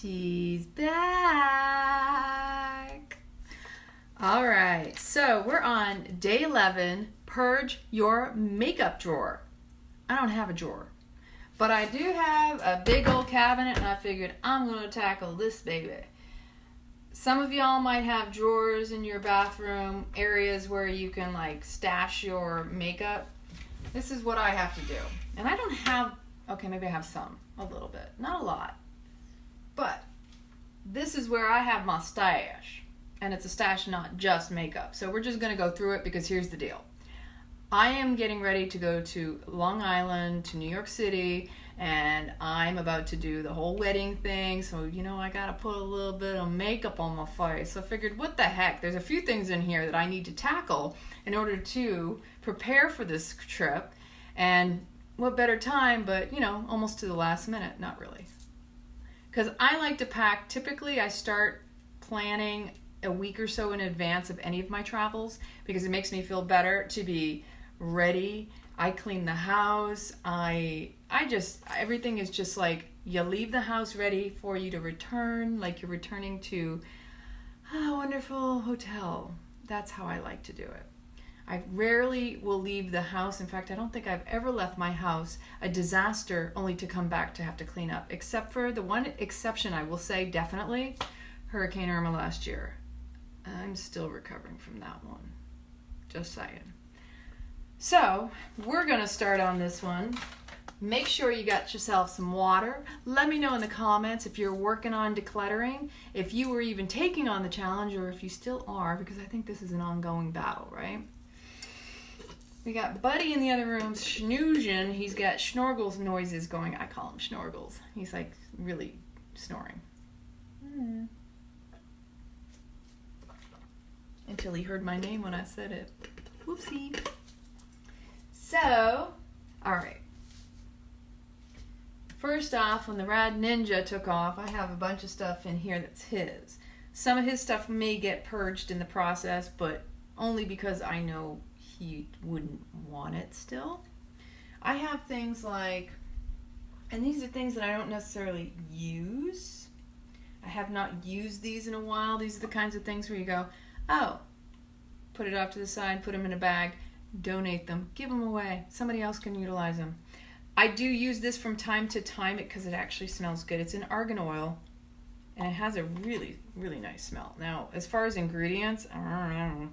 She's back. All right, so we're on day 11, purge your makeup drawer. I don't have a drawer, but I do have a big old cabinet, and I figured I'm going to tackle this baby. Some of y'all might have drawers in your bathroom, areas where you can like stash your makeup. This is what I have to do. And I don't have, okay, maybe I have some, a little bit, not a lot. But this is where I have my stash. And it's a stash, not just makeup. So we're just going to go through it because here's the deal. I am getting ready to go to Long Island, to New York City, and I'm about to do the whole wedding thing. So, you know, I got to put a little bit of makeup on my face. So I figured, what the heck? There's a few things in here that I need to tackle in order to prepare for this trip. And what better time, but, you know, almost to the last minute. Not really. Because I like to pack, typically I start planning a week or so in advance of any of my travels because it makes me feel better to be ready. I clean the house. Everything is just like you leave the house ready for you to return, like you're returning to a wonderful hotel. That's how I like to do it. I rarely will leave the house. In fact, I don't think I've ever left my house a disaster only to come back to have to clean up. Except for the one exception I will say definitely, Hurricane Irma last year. I'm still recovering from that one. Just saying. So, we're going to start on this one. Make sure you got yourself some water. Let me know in the comments if you're working on decluttering, if you were even taking on the challenge, or if you still are, because I think this is an ongoing battle, right? We got Buddy in the other room snoozing. He's got schnorgels noises going. I call him schnorgels. He's like really snoring. Until he heard my name when I said it. Whoopsie. So, alright. First off, when the Rad Ninja took off, I have a bunch of stuff in here that's his. Some of his stuff may get purged in the process, but only because I know he wouldn't want it still. I have things like, and these are things that I don't necessarily use. I have not used these in a while. These are the kinds of things where you go, oh, put it off to the side, put them in a bag, donate them, give them away. Somebody else can utilize them. I do use this from time to time because it actually smells good. It's an argan oil, and it has a really, really nice smell. Now, as far as ingredients, I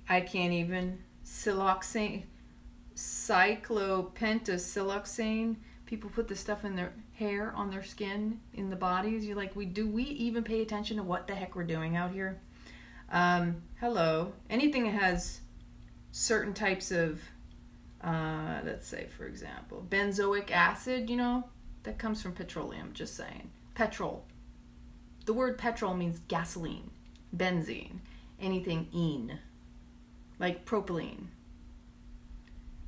can't even. Cyclopentasiloxane. People put this stuff in their hair, on their skin, in the bodies. You're like, do we even pay attention to what the heck we're doing out here? Hello. Anything that has certain types of, let's say, for example, benzoic acid, you know, that comes from petroleum, just saying. Petrol. The word petrol means gasoline, benzene, anything "ene." Like propylene.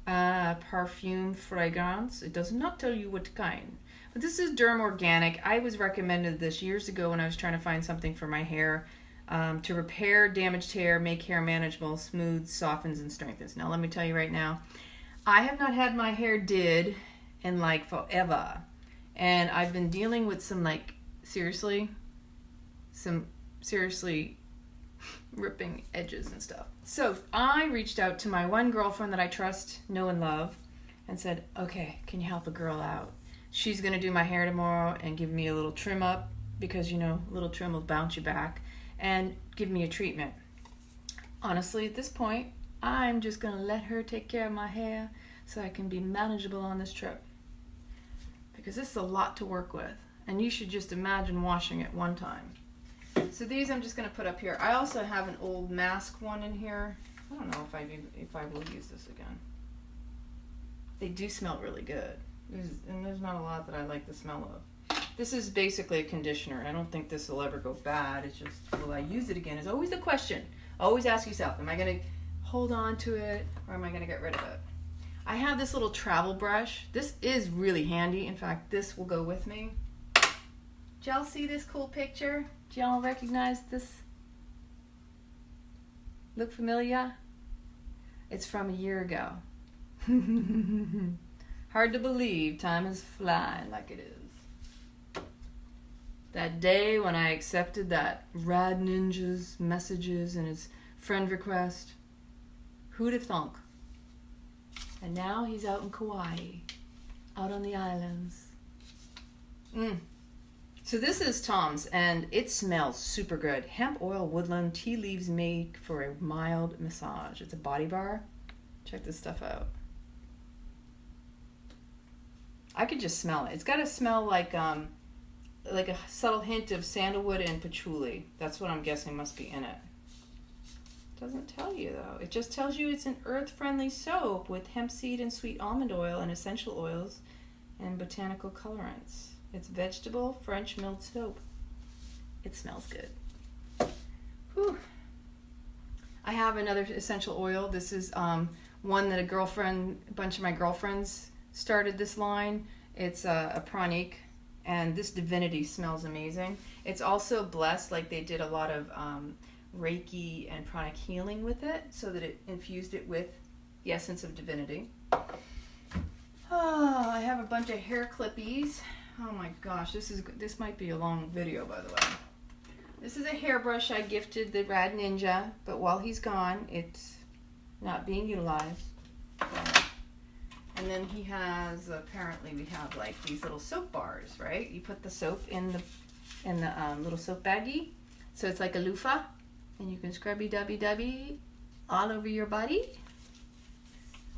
Perfume fragrance. It does not tell you what kind. But this is Derm Organic. I was recommended this years ago when I was trying to find something for my hair to repair damaged hair, make hair manageable, smooths, softens, and strengthens. Now let me tell you right now, I have not had my hair did in like forever. And I've been dealing with some seriously ripping edges and stuff. So I reached out to my one girlfriend that I trust, know, and love, and said, okay, can you help a girl out? She's going to do my hair tomorrow and give me a little trim up because, you know, a little trim will bounce you back and give me a treatment. Honestly, at this point, I'm just going to let her take care of my hair so I can be manageable on this trip. Because this is a lot to work with. And you should just imagine washing it one time. So these I'm just going to put up here. I also have an old mask one in here. I don't know if I will use this again. They do smell really good. There's not a lot that I like the smell of. This is basically a conditioner. I don't think this will ever go bad. It's just, will I use it again? Is always the question. Always ask yourself, am I going to hold on to it or am I going to get rid of it? I have this little travel brush. This is really handy. In fact, this will go with me. Did y'all see this cool picture? Do y'all recognize this? Look familiar? It's from a year ago. Hard to believe time is flying like it is. That day when I accepted that Rad Ninja's messages and his friend request. Who'd have thunk? And now he's out in Kauai, out on the islands. So this is Tom's, and it smells super good. Hemp oil, woodland, tea leaves made for a mild massage. It's a body bar. Check this stuff out. I could just smell it. It's got to smell like a subtle hint of sandalwood and patchouli. That's what I'm guessing must be in it. Doesn't tell you though. It just tells you it's an earth-friendly soap with hemp seed and sweet almond oil and essential oils and botanical colorants. It's vegetable French milled soap. It smells good. Whew. I have another essential oil. This is one that a bunch of my girlfriends started this line. It's a pranic, and this divinity smells amazing. It's also blessed, like they did a lot of Reiki and pranic healing with it, so that it infused it with the essence of divinity. Oh, I have a bunch of hair clippies. Oh my gosh, this might be a long video, by the way. This is a hairbrush I gifted the Rad Ninja, but while he's gone, it's not being utilized. And then he has, apparently we have like these little soap bars, right? You put the soap in the little soap baggie, so it's like a loofah, and you can scrubby dubby dubby all over your body.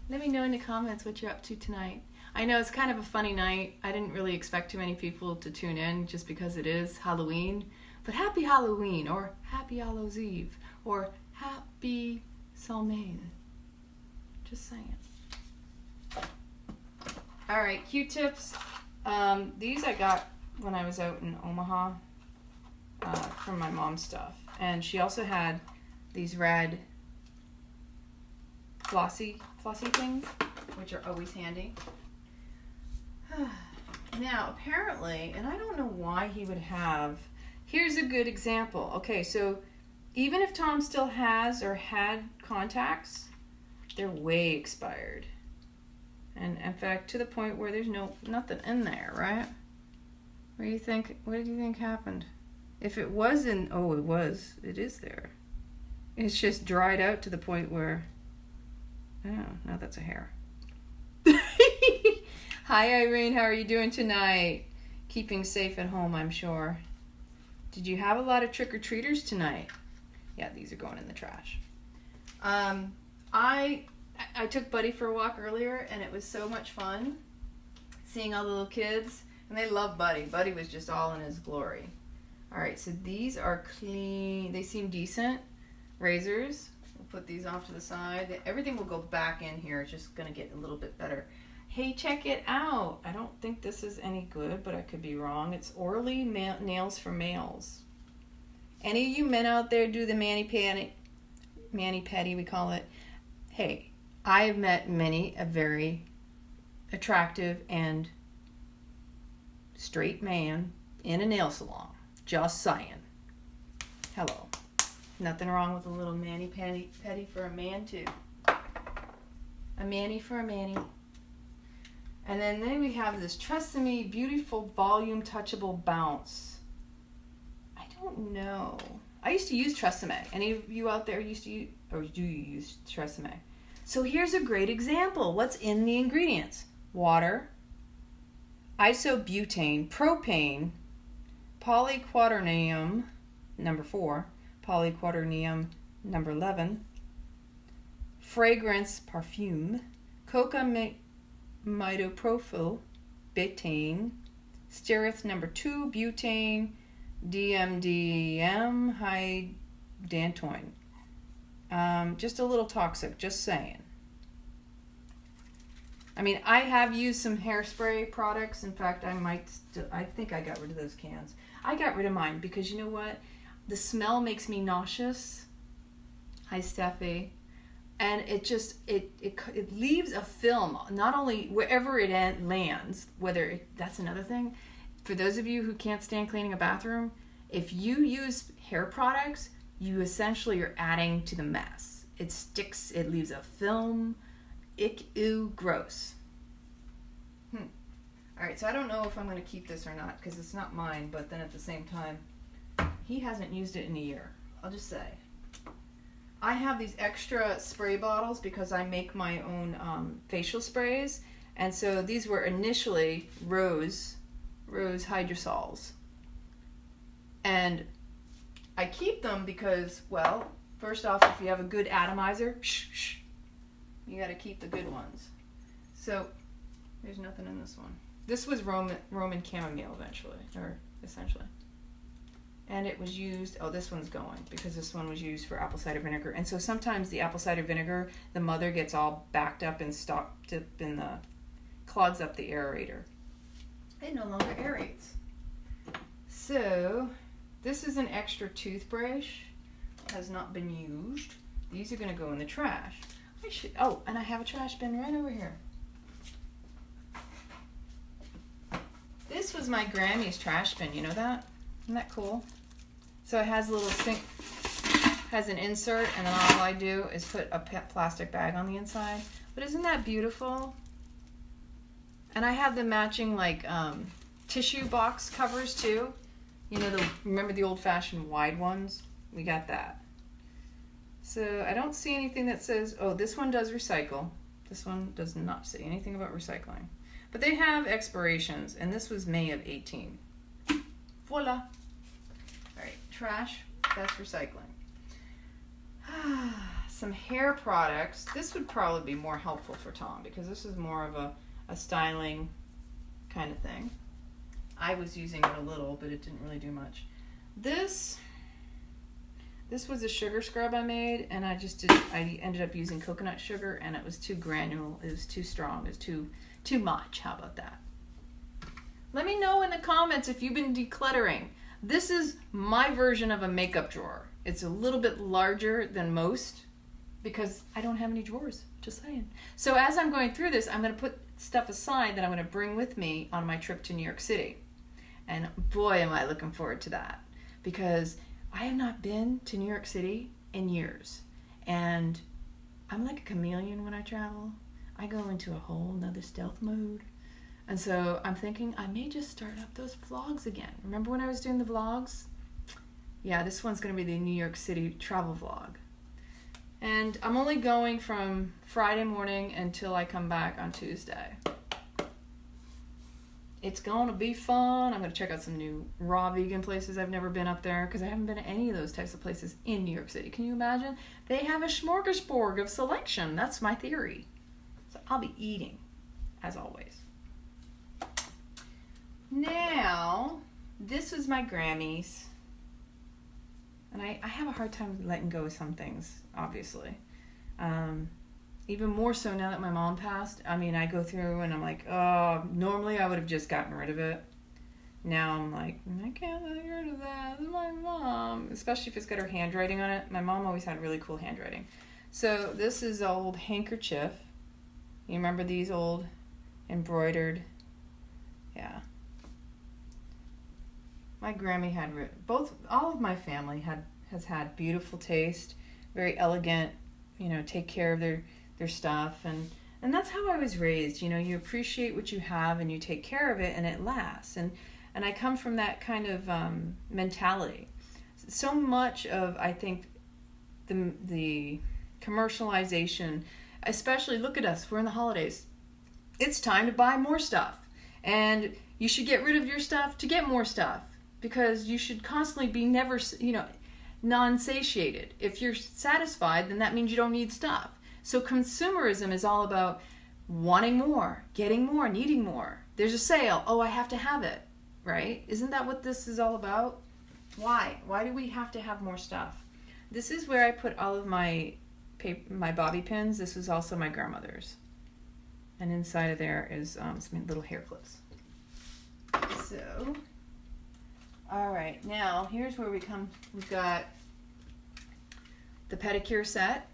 Let me know in the comments what you're up to tonight. I know it's kind of a funny night. I didn't really expect too many people to tune in just because it is Halloween. But happy Halloween, or happy Hallows Eve, or happy Samhain. Just saying. All right, Q-tips. These I got when I was out in Omaha from my mom's stuff. And she also had these rad flossy things, which are always handy. Now, apparently, and I don't know why he would have, here's a good example. Okay, so even if Tom still has or had contacts, they're way expired. And in fact, to the point where there's nothing in there, right? What do you think happened? If it wasn't, it is there. It's just dried out to the point where, oh, now that's a hair. Hi Irene, how are you doing tonight? Keeping safe at home, I'm sure. Did you have a lot of trick-or-treaters tonight? Yeah, these are going in the trash. I took Buddy for a walk earlier, and it was so much fun seeing all the little kids, and they love Buddy. Buddy was just all in his glory. All right, so these are clean. They seem decent. Razors. We'll put these off to the side. Everything will go back in here. It's just going to get a little bit better. Hey, check it out. I don't think this is any good, but I could be wrong. It's Orly Nails for Males. Any of you men out there do the mani-pedi, we call it. Hey, I have met many a very attractive and straight man in a nail salon. Just saying. Hello. Nothing wrong with a little mani-pedi for a man, too. A mani for a mani. And then we have this Tresemme Beautiful Volume Touchable Bounce. I don't know. I used to use Tresemme. Any of you out there used to use, or do you use Tresemme? So here's a great example. What's in the ingredients? Water, isobutane, propane, polyquaternium, number 4, polyquaternium, number 11, fragrance, perfume, coca midopropyl, betaine, steareth number 2, butane, DMDM, hydantoin. Just a little toxic, just saying. I mean, I have used some hairspray products. In fact, I think I got rid of those cans. I got rid of mine because you know what? The smell makes me nauseous. Hi, Steffi. And it just, it leaves a film, not only wherever it lands, that's another thing. For those of you who can't stand cleaning a bathroom, if you use hair products, you essentially are adding to the mess. It sticks, it leaves a film. Ew, gross. All Alright, so I don't know if I'm going to keep this or not because it's not mine, but then at the same time, he hasn't used it in a year. I'll just say. I have these extra spray bottles because I make my own facial sprays. And so these were initially rose hydrosols. And I keep them because, well, first off, if you have a good atomizer, you got to keep the good ones. So there's nothing in this one. This was Roman chamomile essentially. And it was used, oh, this one's going because this one was used for apple cider vinegar. And so sometimes the apple cider vinegar, the mother gets all backed up and stopped up in the, clogs up the aerator. It no longer aerates. So this is an extra toothbrush. Has not been used. These are going to go in the trash. Oh, and I have a trash bin right over here. This was my Grammy's trash bin. You know that? Isn't that cool? So it has a little sink, has an insert, and then all I do is put a plastic bag on the inside. But isn't that beautiful? And I have the matching like tissue box covers too. You know, remember the old-fashioned wide ones? We got that. So I don't see anything that says, oh, this one does recycle. This one does not say anything about recycling. But they have expirations, and this was May of 18. Voila. All right, trash, that's recycling. Some hair products. This would probably be more helpful for Tom because this is more of a styling kind of thing. I was using it a little, but it didn't really do much. This was a sugar scrub I made, and I ended up using coconut sugar, and it was too granule, it was too strong, it was too much. How about that? Let me know in the comments if you've been decluttering. This is my version of a makeup drawer. It's a little bit larger than most because I don't have any drawers, just saying. So as I'm going through this, I'm going to put stuff aside that I'm going to bring with me on my trip to New York City. And boy, am I looking forward to that because I have not been to New York City in years. And I'm like a chameleon when I travel. I go into a whole nother stealth mode. And so I'm thinking I may just start up those vlogs again. Remember when I was doing the vlogs? Yeah, this one's going to be the New York City travel vlog. And I'm only going from Friday morning until I come back on Tuesday. It's going to be fun. I'm going to check out some new raw vegan places. I've never been up there because I haven't been to any of those types of places in New York City. Can you imagine? They have a smorgasbord of selection. That's my theory. So I'll be eating, as always. Now, this was my Grammys. And I have a hard time letting go of some things, obviously. Even more so now that my mom passed. I mean, I go through and I'm like, oh, normally I would have just gotten rid of it. Now I'm like, I can't let get rid of that. It's my mom. Especially if it's got her handwriting on it. My mom always had really cool handwriting. So this is an old handkerchief. You remember these old embroidered? Yeah. My Grammy had all of my family has had beautiful taste, very elegant, take care of their stuff, and that's how I was raised. You appreciate what you have and you take care of it and it lasts, and I come from that kind of mentality. So much of, I think, the commercialization, especially, look at us, we're in the holidays, it's time to buy more stuff, and you should get rid of your stuff to get more stuff. Because you should constantly be non-satiated. If you're satisfied, then that means you don't need stuff. So consumerism is all about wanting more, getting more, needing more. There's a sale. Oh, I have to have it, right? Isn't that what this is all about? Why? Why do we have to have more stuff? This is where I put all of my bobby pins. This is also my grandmother's. And inside of there is some little hair clips. So... all right, now here's where we've got the pedicure set,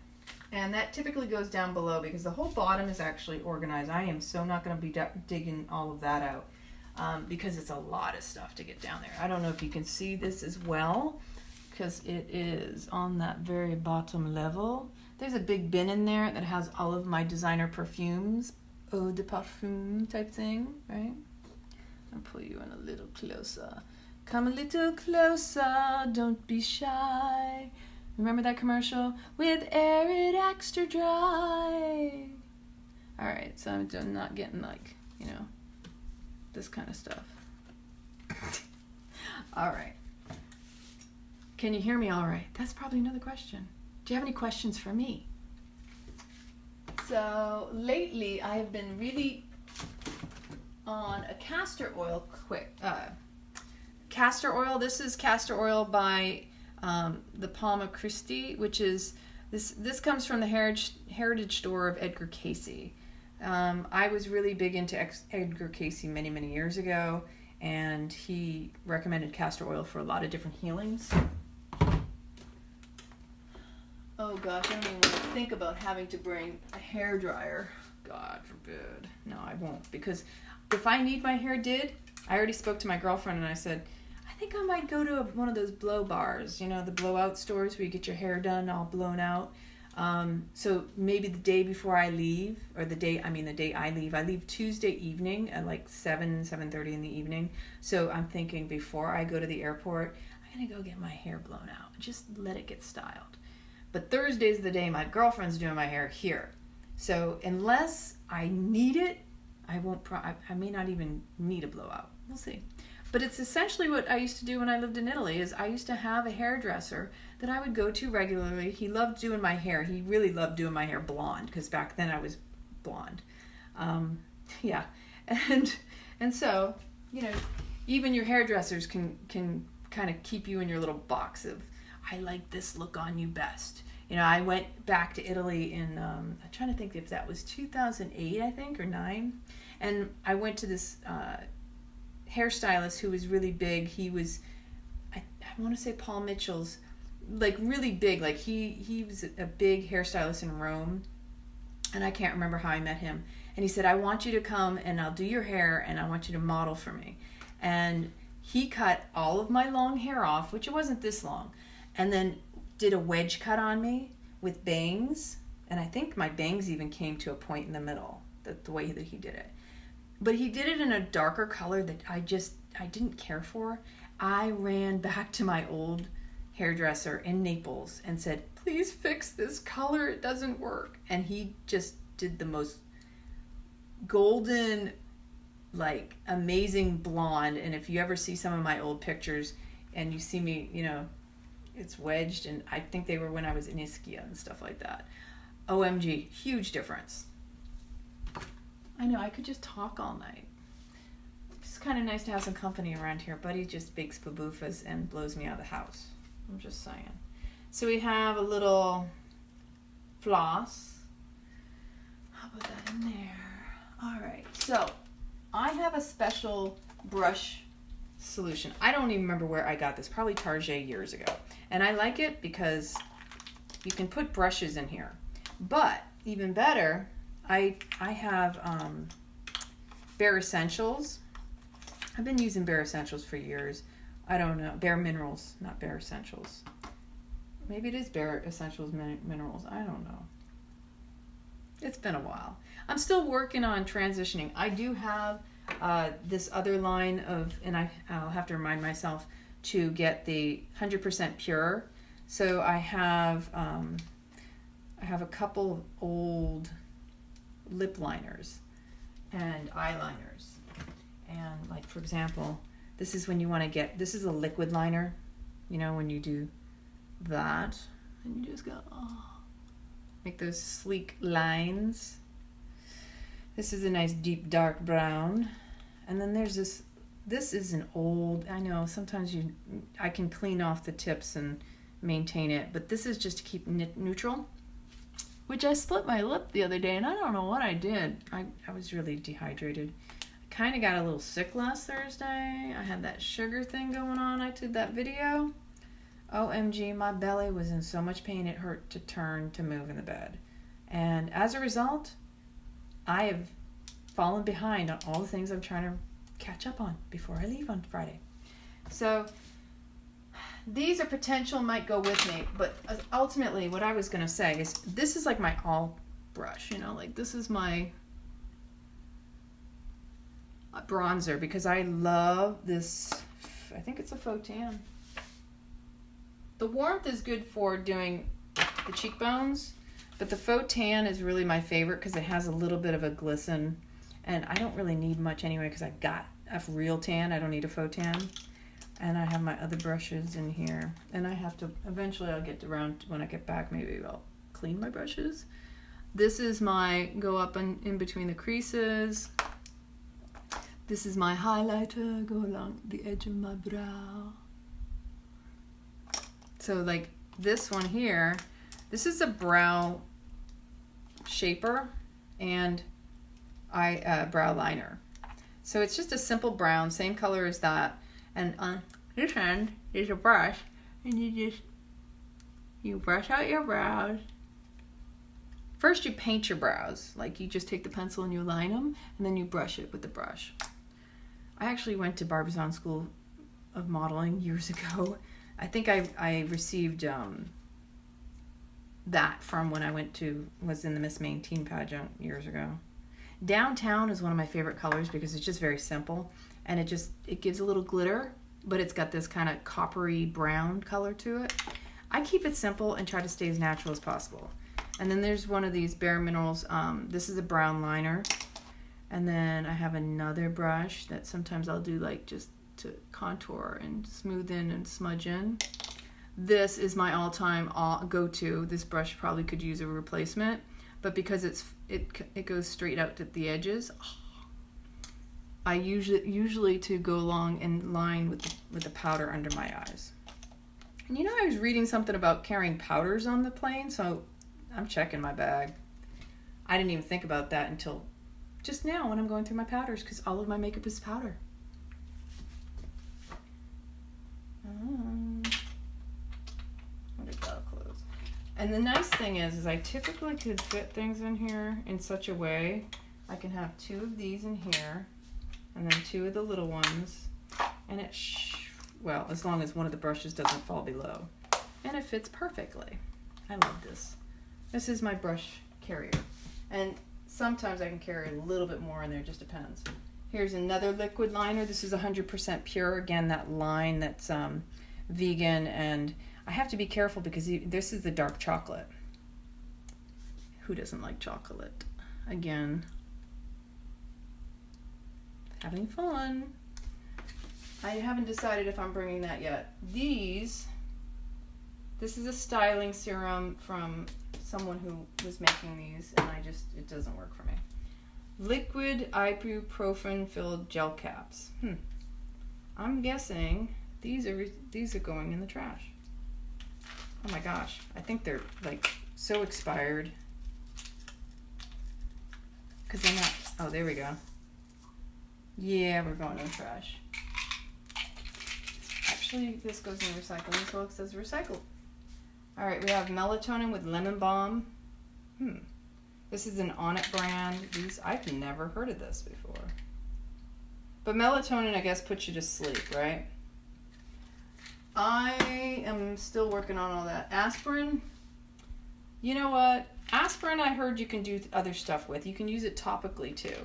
and that typically goes down below because the whole bottom is actually organized. I am so not going to be digging all of that out because it's a lot of stuff to get down there. I don't know if you can see this as well because it is on that very bottom level. There's a big bin in there that has all of my designer perfumes, eau de parfum type thing, right? I'll pull you in a little closer. Come a little closer, don't be shy. Remember that commercial? With Air It Extra Dry. Alright, so I'm not getting like, you know, this kind of stuff. Alright. Can you hear me alright? That's probably another question. Do you have any questions for me? So, lately I have been really on a castor oil castor oil. This is castor oil by the Palma Christi, which is, this comes from the heritage store of Edgar Cayce. I was really big into Edgar Cayce many years ago, and he recommended castor oil for a lot of different healings. Oh gosh, I don't even want to think about having to bring a hairdryer. God forbid. No, I won't, because if I need my hair did, I already spoke to my girlfriend and I said, I think I might go to one of those blow bars, you know, the blowout stores where you get your hair done all blown out. So maybe the day before I leave, or the day I leave Tuesday evening at like 7:30 in the evening. So I'm thinking before I go to the airport, I'm going to go get my hair blown out. Just let it get styled. But Thursday's the day my girlfriend's doing my hair here. So unless I need it, I may not even need a blowout. We'll see. But it's essentially what I used to do when I lived in Italy. Is I used to have a hairdresser that I would go to regularly. He loved doing my hair. He really loved doing my hair blonde, because back then I was blonde. Yeah, and so, you know, even your hairdressers can kind of keep you in your little box of, I like this look on you best. You know, I went back to Italy in, I'm trying to think if that was 2008, I think, or 9. And I went to this hairstylist who was really big. He was, I want to say Paul Mitchell's, like really big. Like he was a big hairstylist in Rome. And I can't remember how I met him. And he said, I want you to come and I'll do your hair and I want you to model for me. And he cut all of my long hair off, which it wasn't this long, and then did a wedge cut on me with bangs. And I think my bangs even came to a point in the middle, the way that he did it. But he did it in a darker color that I didn't care for. I ran back to my old hairdresser in Naples and said, please fix this color, it doesn't work. And he just did the most golden, like amazing blonde. And if you ever see some of my old pictures and you see me, you know, it's wedged, and I think they were when I was in Ischia and stuff like that. OMG, huge difference. I know, I could just talk all night. It's kind of nice to have some company around here. Buddy just bakes baboofas and blows me out of the house. I'm just saying. So we have a little floss. I'll put that in there. All right, so I have a special brush solution. I don't even remember where I got this, probably Target years ago. And I like it because you can put brushes in here. But even better, I have Bare Essentials. I've been using Bare Essentials for years. I don't know, Bare Minerals, not Bare Essentials. Maybe it is Bare Essentials Minerals. I don't know. It's been a while. I'm still working on transitioning. I do have this other line of, and I'll have to remind myself to get the 100% pure. So I have a couple of old lip liners and eyeliners. And like, for example, this is when you want to get, this is a liquid liner, you know, when you do that, and you just go, oh, make those sleek lines. This is a nice deep dark brown. And then there's this is an old, I know sometimes I can clean off the tips and maintain it, but this is just to keep neutral, which I split my lip the other day and I don't know what I did. I was really dehydrated. I kind of got a little sick last Thursday. I had that sugar thing going on. I did that video. OMG, my belly was in so much pain it hurt to turn to move in the bed. And as a result, I have fallen behind on all the things I'm trying to catch up on before I leave on Friday. So these are potential might go with me, but ultimately what I was going to say is this is like my all brush, you know, like this is my bronzer because I love this. I think it's a faux tan. The warmth is good for doing the cheekbones, but the faux tan is really my favorite because it has a little bit of a glisten, and I don't really need much anyway because I got a real tan. I don't need a faux tan. And I have my other brushes in here, and I have to, eventually I'll get around, when I get back, maybe I'll clean my brushes. This is my go up in between the creases. This is my highlighter, go along the edge of my brow. So like this one here, this is a brow shaper and brow liner. So it's just a simple brown, same color as that. And on this end is a brush, and you brush out your brows. First you paint your brows, like you just take the pencil and you line them, and then you brush it with the brush. I actually went to Barbizon School of Modeling years ago. I think I received that from when I was in the Miss Maine teen pageant years ago. Downtown is one of my favorite colors because it's just very simple. And it gives a little glitter, but it's got this kind of coppery brown color to it. I keep it simple and try to stay as natural as possible. And then there's one of these Bare Minerals. This is a brown liner. And then I have another brush that sometimes I'll do like just to contour and smooth in and smudge in. This is my all-time go-to. This brush probably could use a replacement, but because it goes straight out to the edges. I usually to go along in line with the powder under my eyes. And you know, I was reading something about carrying powders on the plane, so I'm checking my bag. I didn't even think about that until just now when I'm going through my powders, because all of my makeup is powder. What did that close? And the nice thing is I typically could fit things in here in such a way I can have 2 of these in here. And then 2 of the little ones, and well, as long as one of the brushes doesn't fall below. And it fits perfectly. I love this. This is my brush carrier. And sometimes I can carry a little bit more in there, just depends. Here's another liquid liner. This is 100% pure. Again, that line that's vegan, and I have to be careful because this is the dark chocolate. Who doesn't like chocolate? Again, having fun. I haven't decided if I'm bringing that yet. This is a styling serum from someone who was making these, and it doesn't work for me. Liquid ibuprofen filled gel caps. I'm guessing these are going in the trash. Oh my gosh, I think they're like so expired. Cause they're not, oh, there we go. Yeah, we're going in the trash. Actually, this goes in recycling, so it says recycled. All right, we have melatonin with lemon balm. This is an On It brand. I've never heard of this before. But melatonin, I guess, puts you to sleep, right? I am still working on all that. Aspirin. You know what? Aspirin, I heard you can do other stuff with. You can use it topically too.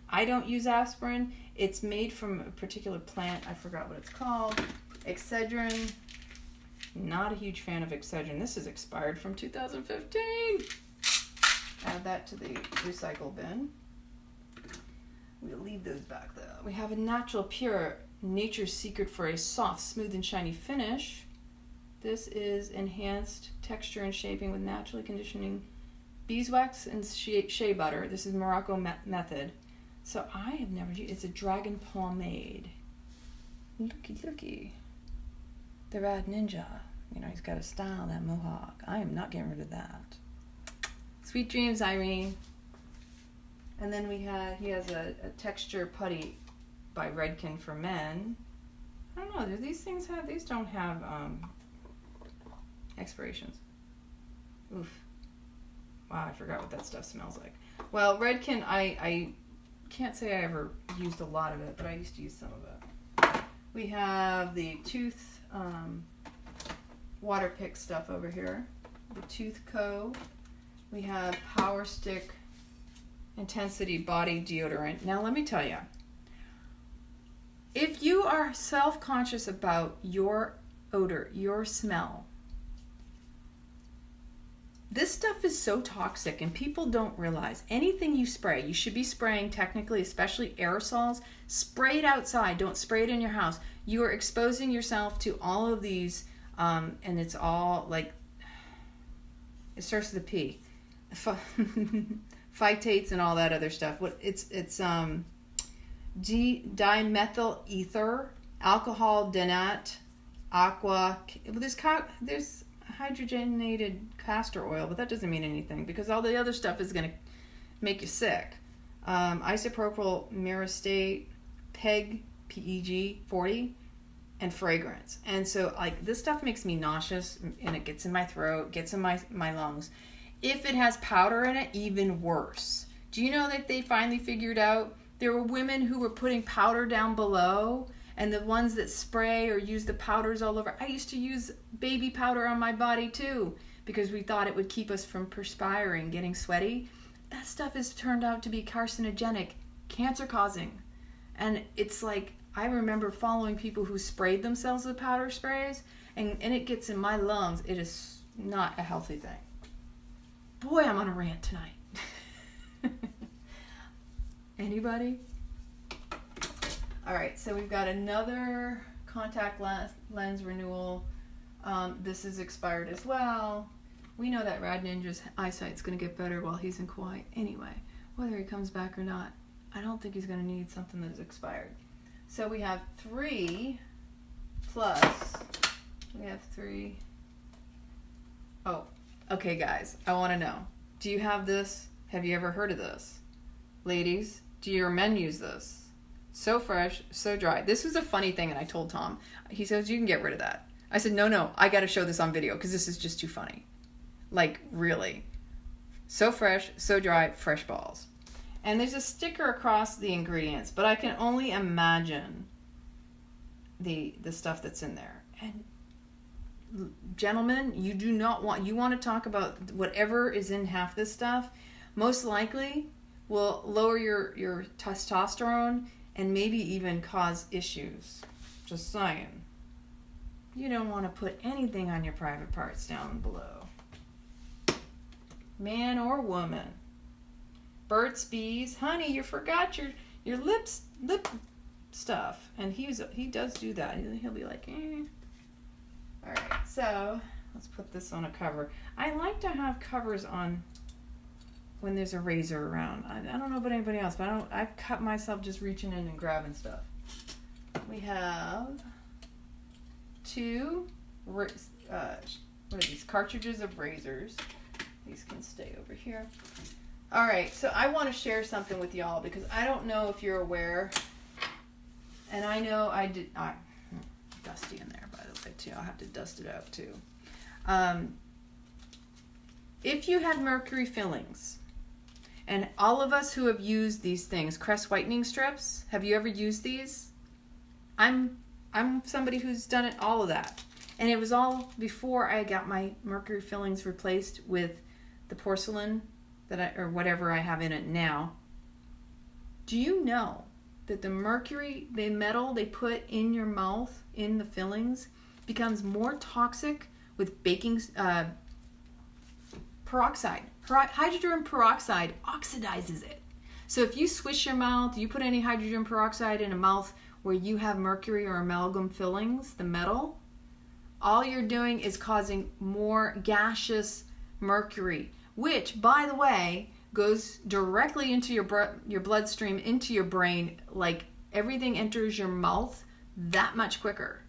I don't use aspirin. It's made from a particular plant. I forgot what it's called. Excedrin. Not a huge fan of Excedrin. This is expired from 2015. Add that to the recycle bin. We'll leave those back there. We have a natural pure nature's secret for a soft, smooth, and shiny finish. This is enhanced texture and shaping with naturally conditioning beeswax and shea butter. This is Morocco method. So I have never used. It's a dragon pomade. Looky. The Rad Ninja. You know, he's got a style, that mohawk. I am not getting rid of that. Sweet dreams, Irene. And then he has a texture putty by Redken for men. I don't know, do these don't have expirations. Oof. Wow, I forgot what that stuff smells like. Well, Redken, I can't say I ever used a lot of it, but I used to use some of it. We have the tooth water pick stuff over here. The Tooth Co. We have Power Stick Intensity Body Deodorant. Now let me tell you, are self-conscious about your odor, your smell, this stuff is so toxic and people don't realize anything you spray, you should be spraying technically, especially aerosols, spray it outside. Don't spray it in your house. You are exposing yourself to all of these, and it's all like, it starts with a P. Phytates and all that other stuff. It's dimethyl ether, alcohol denat, aqua. There's hydrogenated castor oil, but that doesn't mean anything because all the other stuff is going to make you sick. Isopropyl myristate, PEG 40, and fragrance. And so like this stuff makes me nauseous and it gets in my throat, gets in my lungs. If it has powder in it, even worse. Do you know that they finally figured out there were women who were putting powder down below, and the ones that spray or use the powders all over? I used to use baby powder on my body too because we thought it would keep us from perspiring, getting sweaty. That stuff has turned out to be carcinogenic, cancer causing. And it's like, I remember following people who sprayed themselves with powder sprays and it gets in my lungs. It is not a healthy thing. Boy, I'm on a rant tonight. Anybody? All right, so we've got another contact lens renewal. This is expired as well. We know that Rad Ninja's eyesight's going to get better while he's in Kauai. Anyway, whether he comes back or not, I don't think he's going to need something that is expired. So we have 3 plus, we have 3. Oh, okay guys, I want to know. Do you have this? Have you ever heard of this? Ladies, do your men use this? So fresh, so dry. This was a funny thing, and I told Tom. He says, you can get rid of that. I said, no, I got to show this on video because this is just too funny. Like, really. So fresh, so dry, fresh balls. And there's a sticker across the ingredients, but I can only imagine the stuff that's in there. And gentlemen, you want to talk about whatever is in half this stuff, most likely will lower your testosterone and maybe even cause issues. Just saying. You don't want to put anything on your private parts down below. Man or woman. Burt's Bees. Honey, you forgot your lip stuff. And he does do that. He'll be like, eh. Alright, so let's put this on a cover. I like to have covers on when there's a razor around. I don't know about anybody else, but I've cut myself just reaching in and grabbing stuff. We have 2 what are these? Cartridges of razors. These can stay over here. All right, so I want to share something with y'all because I don't know if you're aware, and I know I did. Dusty in there, by the way, too. I'll have to dust it out too. If you had mercury fillings, and all of us who have used these things, crest whitening strips, have you ever used these? I'm somebody who's done it, all of that. And it was all before I got my mercury fillings replaced with the porcelain or whatever I have in it now. Do you know that the mercury, the metal they put in your mouth, in the fillings, becomes more toxic with baking peroxide. Hydrogen peroxide oxidizes it. So if you swish your mouth, you put any hydrogen peroxide in a mouth where you have mercury or amalgam fillings, the metal, all you're doing is causing more gaseous mercury, which, by the way, goes directly into your bloodstream, into your brain, like everything enters your mouth that much quicker.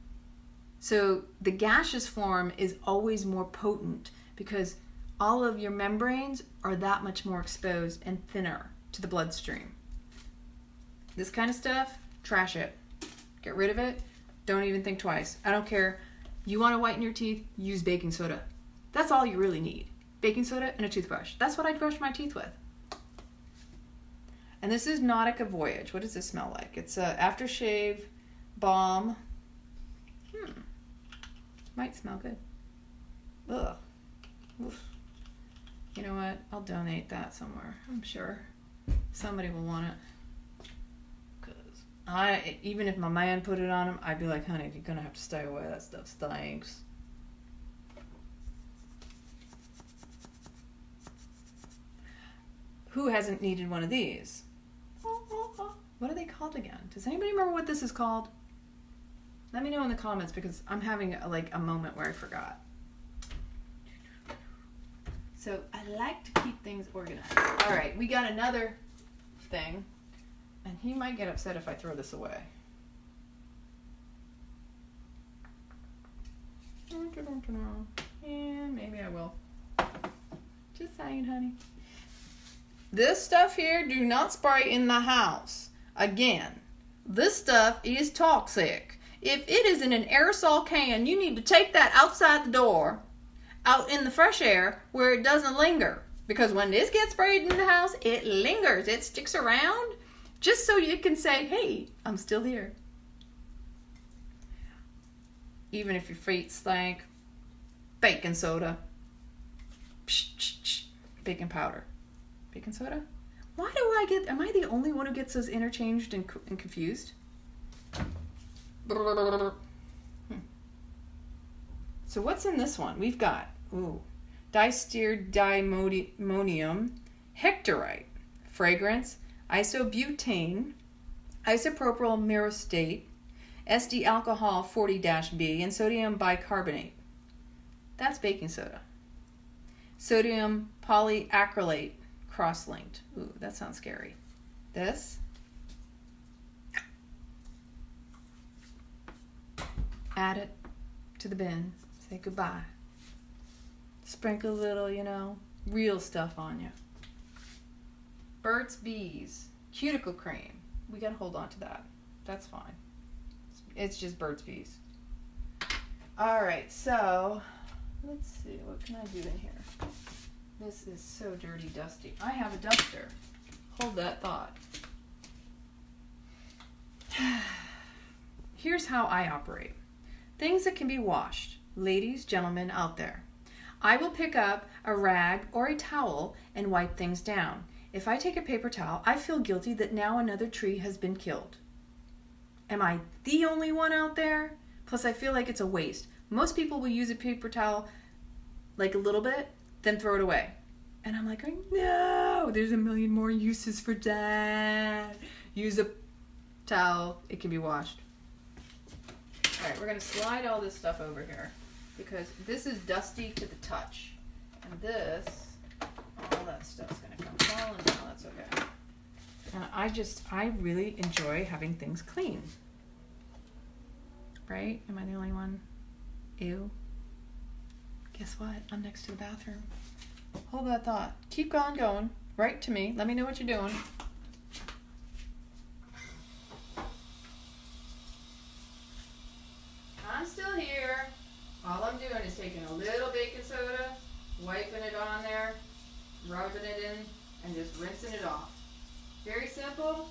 So the gaseous form is always more potent because all of your membranes are that much more exposed and thinner to the bloodstream. This kind of stuff, trash it. Get rid of it. Don't even think twice. I don't care. You want to whiten your teeth, use baking soda. That's all you really need. Baking soda and a toothbrush. That's what I brush my teeth with. And this is Nautica Voyage. What does this smell like? It's a aftershave balm. Might smell good. Ugh. Oof. You know what? I'll donate that somewhere. I'm sure somebody will want it. Because Even if my man put it on him, I'd be like, honey, you're gonna have to stay away. That stuff stinks. Who hasn't needed one of these? What are they called again? Does anybody remember what this is called? Let me know in the comments because I'm having a moment where I forgot. So I like to keep things organized. All right, we got another thing, and he might get upset if I throw this away. And maybe I will. Just saying, honey. This stuff here, do not spray in the house. Again, this stuff is toxic. If it is in an aerosol can, you need to take that outside the door, out in the fresh air where it doesn't linger. Because when this gets sprayed in the house, it lingers. It sticks around just so you can say, hey, I'm still here. Even if your feet stink. Baking soda. Baking powder. Baking soda? Why do am I the only one who gets those interchanged and confused? So what's in this one? We've got, distereoammonium hectorite, fragrance, isobutane, isopropyl myristate, SD alcohol 40-B, and sodium bicarbonate. That's baking soda. Sodium polyacrylate cross-linked. Ooh, that sounds scary. This. Add it to the bin. Say goodbye. Sprinkle a little, real stuff on you. Burt's Bees. Cuticle cream. We gotta hold on to that. That's fine. It's just Burt's Bees. Alright, so let's see. What can I do in here? This is so dirty, dusty. I have a duster. Hold that thought. Here's how I operate. Things that can be washed. Ladies, gentlemen out there. I will pick up a rag or a towel and wipe things down. If I take a paper towel, I feel guilty that now another tree has been killed. Am I the only one out there? Plus, I feel like it's a waste. Most people will use a paper towel like a little bit, then throw it away. And I'm like, no, there's a million more uses for that. Use a towel. It can be washed. All right, we're going to slide all this stuff over here because this is dusty to the touch. And this, all that stuff's going to come falling down. That's okay. And I really enjoy having things clean. Right? Am I the only one? Ew. Guess what? I'm next to the bathroom. Hold that thought. Keep on going. Write to me. Let me know what you're doing. I'm still here. All I'm doing is taking a little baking soda, wiping it on there, rubbing it in, and just rinsing it off. Very simple.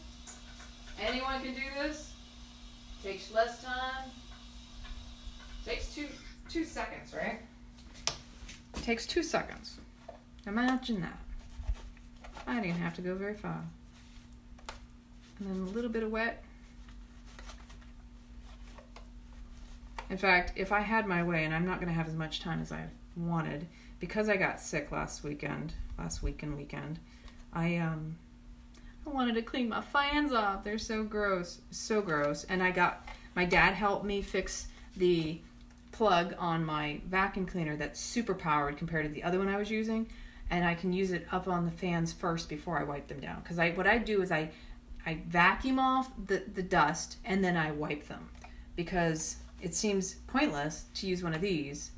Anyone can do this. Takes less time. Takes two seconds, right? Takes 2 seconds. Imagine that. I didn't have to go very far. And then a little bit of wet. In fact, if I had my way, and I'm not going to have as much time as I wanted, because I got sick last week and weekend, I wanted to clean my fans off. They're so gross. So gross. And my dad helped me fix the plug on my vacuum cleaner that's super powered compared to the other one I was using, and I can use it up on the fans first before I wipe them down. Because what I do is I vacuum off the dust and then I wipe them, because it seems pointless to use one of these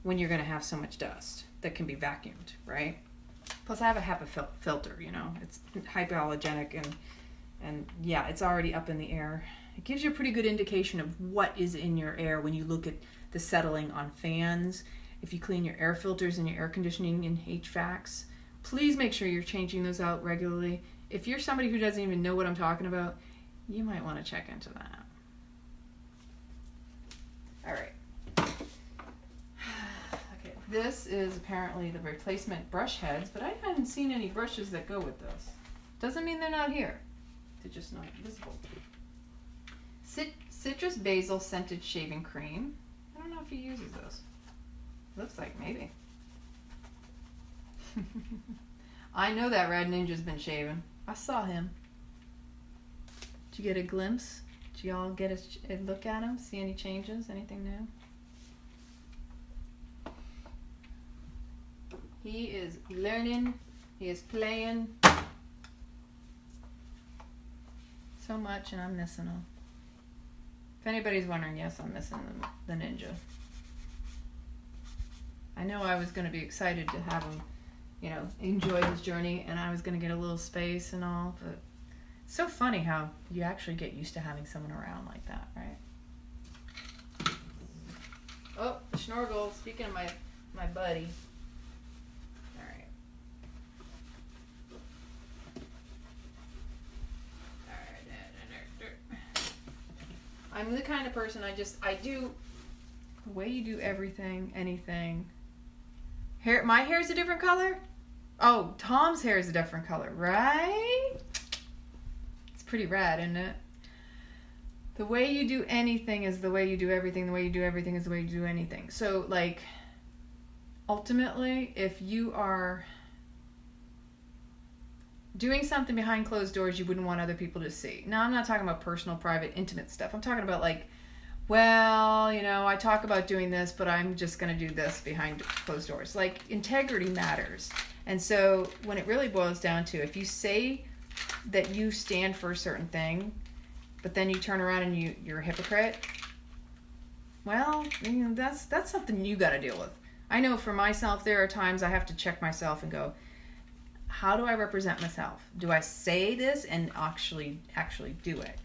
when you're going to have so much dust that can be vacuumed, right? Plus I have a HEPA filter, it's hypoallergenic and yeah, it's already up in the air. It gives you a pretty good indication of what is in your air when you look at the settling on fans. If you clean your air filters and your air conditioning and HVACs, please make sure you're changing those out regularly. If you're somebody who doesn't even know what I'm talking about, you might want to check into that. All right. Okay, this is apparently the replacement brush heads, but I haven't seen any brushes that go with this. Doesn't mean they're not here. They're just not visible. citrus basil scented shaving cream. I don't know if he uses those. Looks like maybe. I know that Rad Ninja's been shaving. I saw him. Did you get a glimpse? Did y'all get a look at him? See any changes? Anything new? He is learning. He is playing so much, and I'm missing him. If anybody's wondering, yes, I'm missing the ninja. I know I was going to be excited to have him, you know, enjoy his journey, and I was going to get a little space and all, but it's so funny how you actually get used to having someone around like that, right? Oh, Schnorgle, speaking of my buddy. All right. I'm the kind of person I do the way you do everything, anything. My hair's a different color? Oh, Tom's hair is a different color, right? It's pretty rad, isn't it? The way you do anything is the way you do everything. The way you do everything is the way you do anything. So, like, ultimately, if you are doing something behind closed doors you wouldn't want other people to see. Now, I'm not talking about personal, private, intimate stuff. I'm talking about, like, well, you know, I talk about doing this, but I'm just going to do this behind closed doors. Like, integrity matters. And so when it really boils down to, if you say that you stand for a certain thing, but then you turn around and you're a hypocrite, well, you know, that's something you got to deal with. I know for myself, there are times I have to check myself and go, how do I represent myself? Do I say this and actually do it?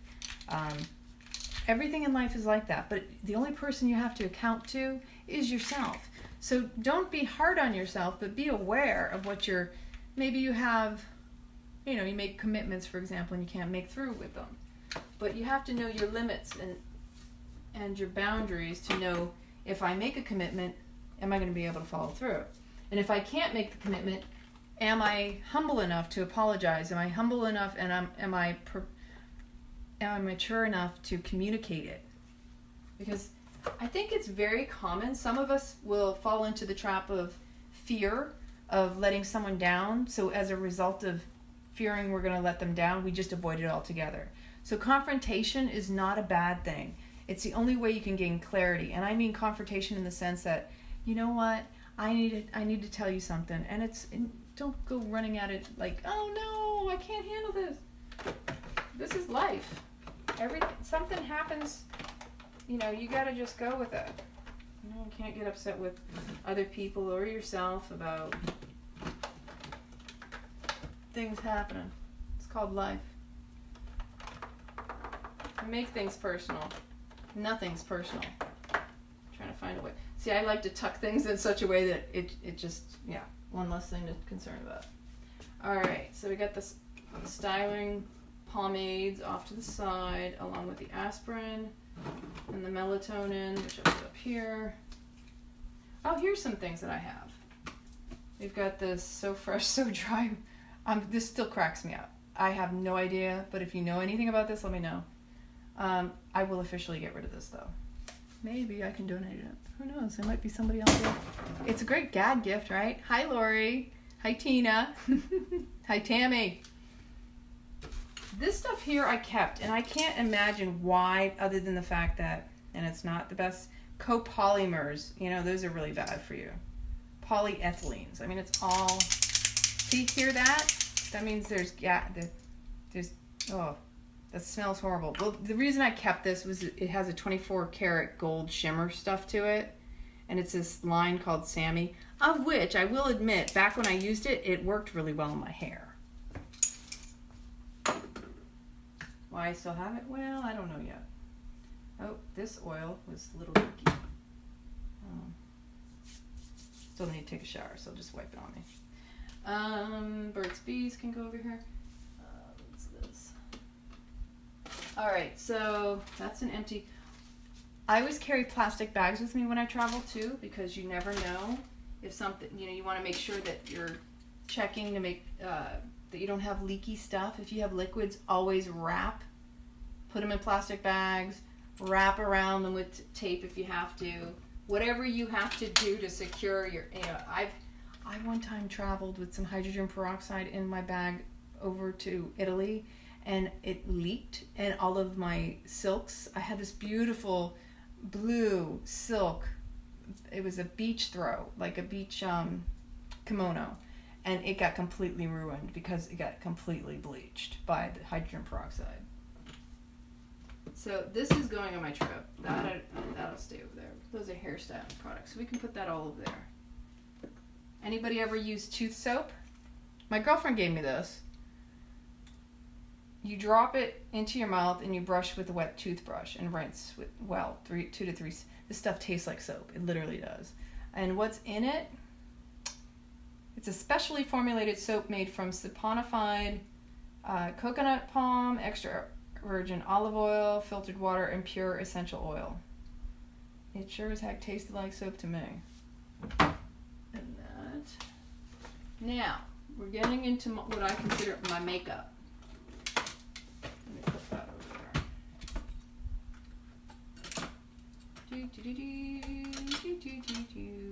Everything in life is like that, but the only person you have to account to is yourself. So don't be hard on yourself, but be aware of what maybe you have, you know, you make commitments, for example, and you can't make through with them. But you have to know your limits and your boundaries to know, if I make a commitment, am I going to be able to follow through? And if I can't make the commitment, am I humble enough to apologize? Am I humble enough, and am I mature enough to communicate it? Because I think it's very common. Some of us will fall into the trap of fear of letting someone down. So as a result of fearing we're going to let them down, we just avoid it altogether. So confrontation is not a bad thing. It's the only way you can gain clarity. And I mean confrontation in the sense that, you know what, I need to tell you something. And don't go running at it like, oh no, I can't handle this. This is life. Something happens, you know, you gotta just go with it. You know, you can't get upset with other people or yourself about things happening. It's called life. Make things personal. Nothing's personal. I'm trying to find a way. See, I like to tuck things in such a way that it just, yeah, one less thing to concern about. Alright, so we got the styling pomades off to the side, along with the aspirin and the melatonin, which I'll put up here. Oh, here's some things that I have. We've got this So Fresh, So Dry. This still cracks me up. I have no idea, but if you know anything about this, let me know. I will officially get rid of this, though. Maybe I can donate it. Who knows? There might be somebody else there. It's a great gag gift, right? Hi, Lori. Hi, Tina. Hi, Tammy. This stuff here I kept, and I can't imagine why, other than the fact that, and it's not the best, copolymers, you know, those are really bad for you. Polyethylenes. I mean, it's all, see, hear that? That means oh, that smells horrible. Well, the reason I kept this was it has a 24 karat gold shimmer stuff to it, and it's this line called Sammy, of which I will admit, back when I used it, it worked really well in my hair. Why I still have it? Well, I don't know yet. Oh, this oil was a little leaky. Still need to take a shower, so I'll just wipe it on me. Burt's Bees can go over here. What's this? Alright, so that's an empty. I always carry plastic bags with me when I travel too, because you never know if something, you know, you want to make sure that you're checking to make that you don't have leaky stuff. If you have liquids, always put them in plastic bags, wrap around them with tape if you have to. Whatever you have to do to secure your, I one time traveled with some hydrogen peroxide in my bag over to Italy, and it leaked, and all of my silks, I had this beautiful blue silk, it was a beach throw, like a beach kimono, and it got completely ruined because it got completely bleached by the hydrogen peroxide. So this is going on my trip. That'll stay over there. Those are hairstyling products, so we can put that all over there. Anybody ever use tooth soap? My girlfriend gave me this. You drop it into your mouth and you brush with a wet toothbrush and rinse with, 2 to 3. This stuff tastes like soap. It literally does. And what's in it? It's a specially formulated soap made from saponified coconut palm, extra virgin olive oil, filtered water, and pure essential oil. It sure as heck tasted like soap to me. And that. Now, we're getting into what I consider my makeup. Let me put that over there.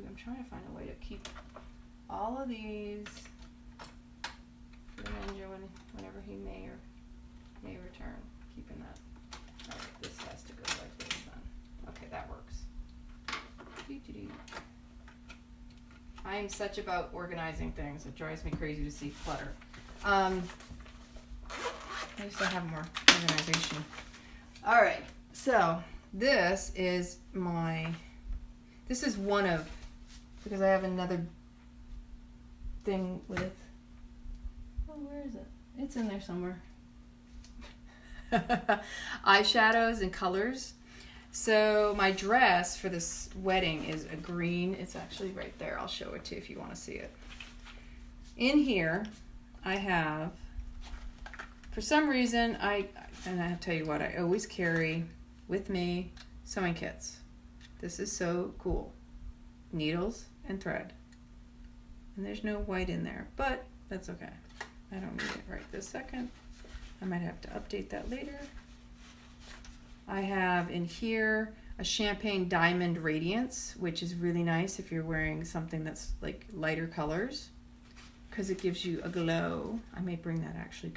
I'm trying to find a way to keep all of these for the ninja whenever he may return. Keeping that. All right, this has to go like this then. Okay, that works. I am such about organizing things. It drives me crazy to see clutter. I used to have more organization. All right, so this is one of, because I have another thing with, where is it? It's in there somewhere. Eyeshadows and colors. So my dress for this wedding is a green. It's actually right there. I'll show it to you if you want to see it. In here, I have, for some reason, and I have to tell you what, I always carry with me sewing kits. This is so cool. Needles and thread. And there's no white in there, but that's okay. I don't need it right this second. I might have to update that later. I have in here a champagne diamond radiance, which is really nice if you're wearing something that's like lighter colors, because it gives you a glow. I may bring that actually.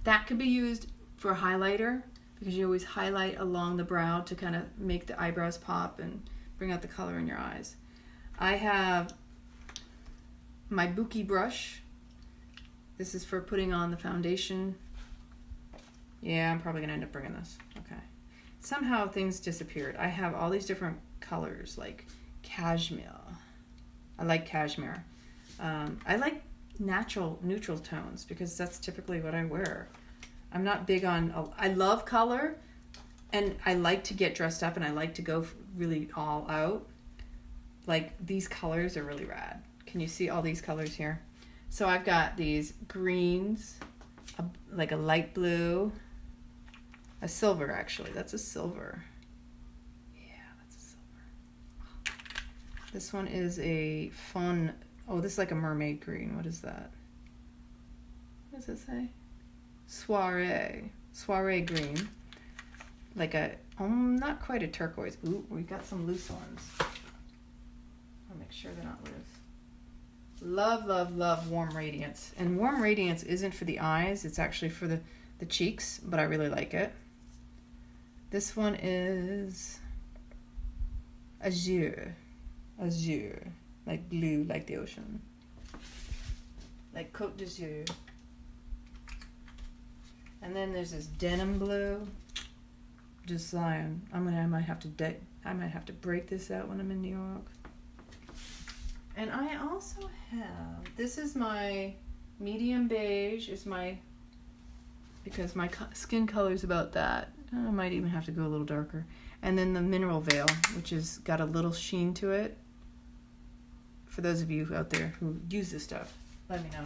That could be used for a highlighter, because you always highlight along the brow to kind of make the eyebrows pop and bring out the color in your eyes. I have my Buki brush. This is for putting on the foundation. Yeah, I'm probably gonna end up bringing this. Okay. Somehow things disappeared. I have all these different colors, like cashmere. I like cashmere. I like neutral tones, because that's typically what I wear. I'm not big on, I love color, and I like to get dressed up, and I like to go really all out. Like, these colors are really rad. Can you see all these colors here? So I've got these greens, like a light blue, a silver actually. That's a silver. Yeah, that's a silver. This one is a fun, this is like a mermaid green. What is that? What does it say? Soiree green. Like not quite a turquoise. Ooh, we got some loose ones. I'll make sure they're not loose. Love, love, love warm radiance. And warm radiance isn't for the eyes. It's actually for the cheeks, but I really like it. This one is azure, like blue, like the ocean, like Côte d'Azur. And then there's this denim blue. Just saying, I might have to break this out when I'm in New York. And I also have, this is my medium beige, because my skin color is about that. I might even have to go a little darker. And then the mineral veil, which has got a little sheen to it. For those of you out there who use this stuff, let me know.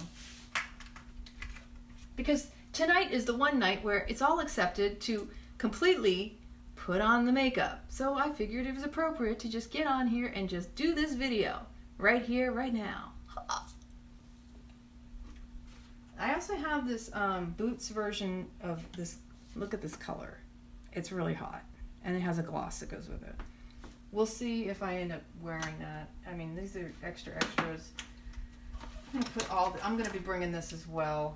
Because tonight is the one night where it's all accepted to completely put on the makeup. So I figured it was appropriate to just get on here and just do this video. Right here, right now. I also have this Boots version of this. Look at this color. it's really hot. And it has a gloss that goes with it. We'll see if I end up wearing that. I mean, these are extras. I'm going to be bringing this as well.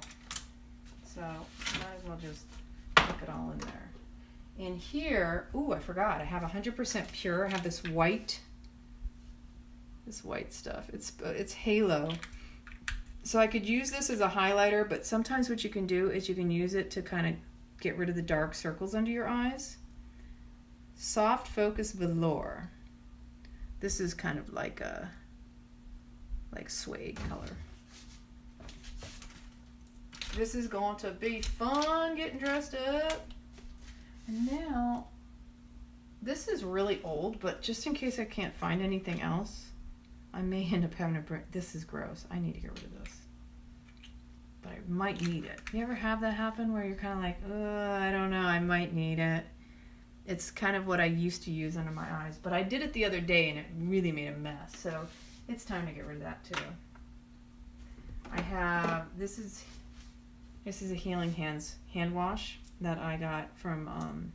So might as well just put it all in there. In here, ooh, I forgot. I have 100% pure. I have this white stuff. It's halo. So I could use this as a highlighter, but sometimes what you can do is you can use it to kind of get rid of the dark circles under your eyes. Soft Focus Velour. This is kind of like a suede color. This is going to be fun getting dressed up. And now, this is really old, but just in case I can't find anything else, I may end up having to bring, this is gross. I need to get rid of this. But I might need it. You ever have that happen where you're kind of like, I don't know, I might need it. It's kind of what I used to use under my eyes. But I did it the other day and it really made a mess. So it's time to get rid of that too. I have, this is a Healing Hands hand wash that I got from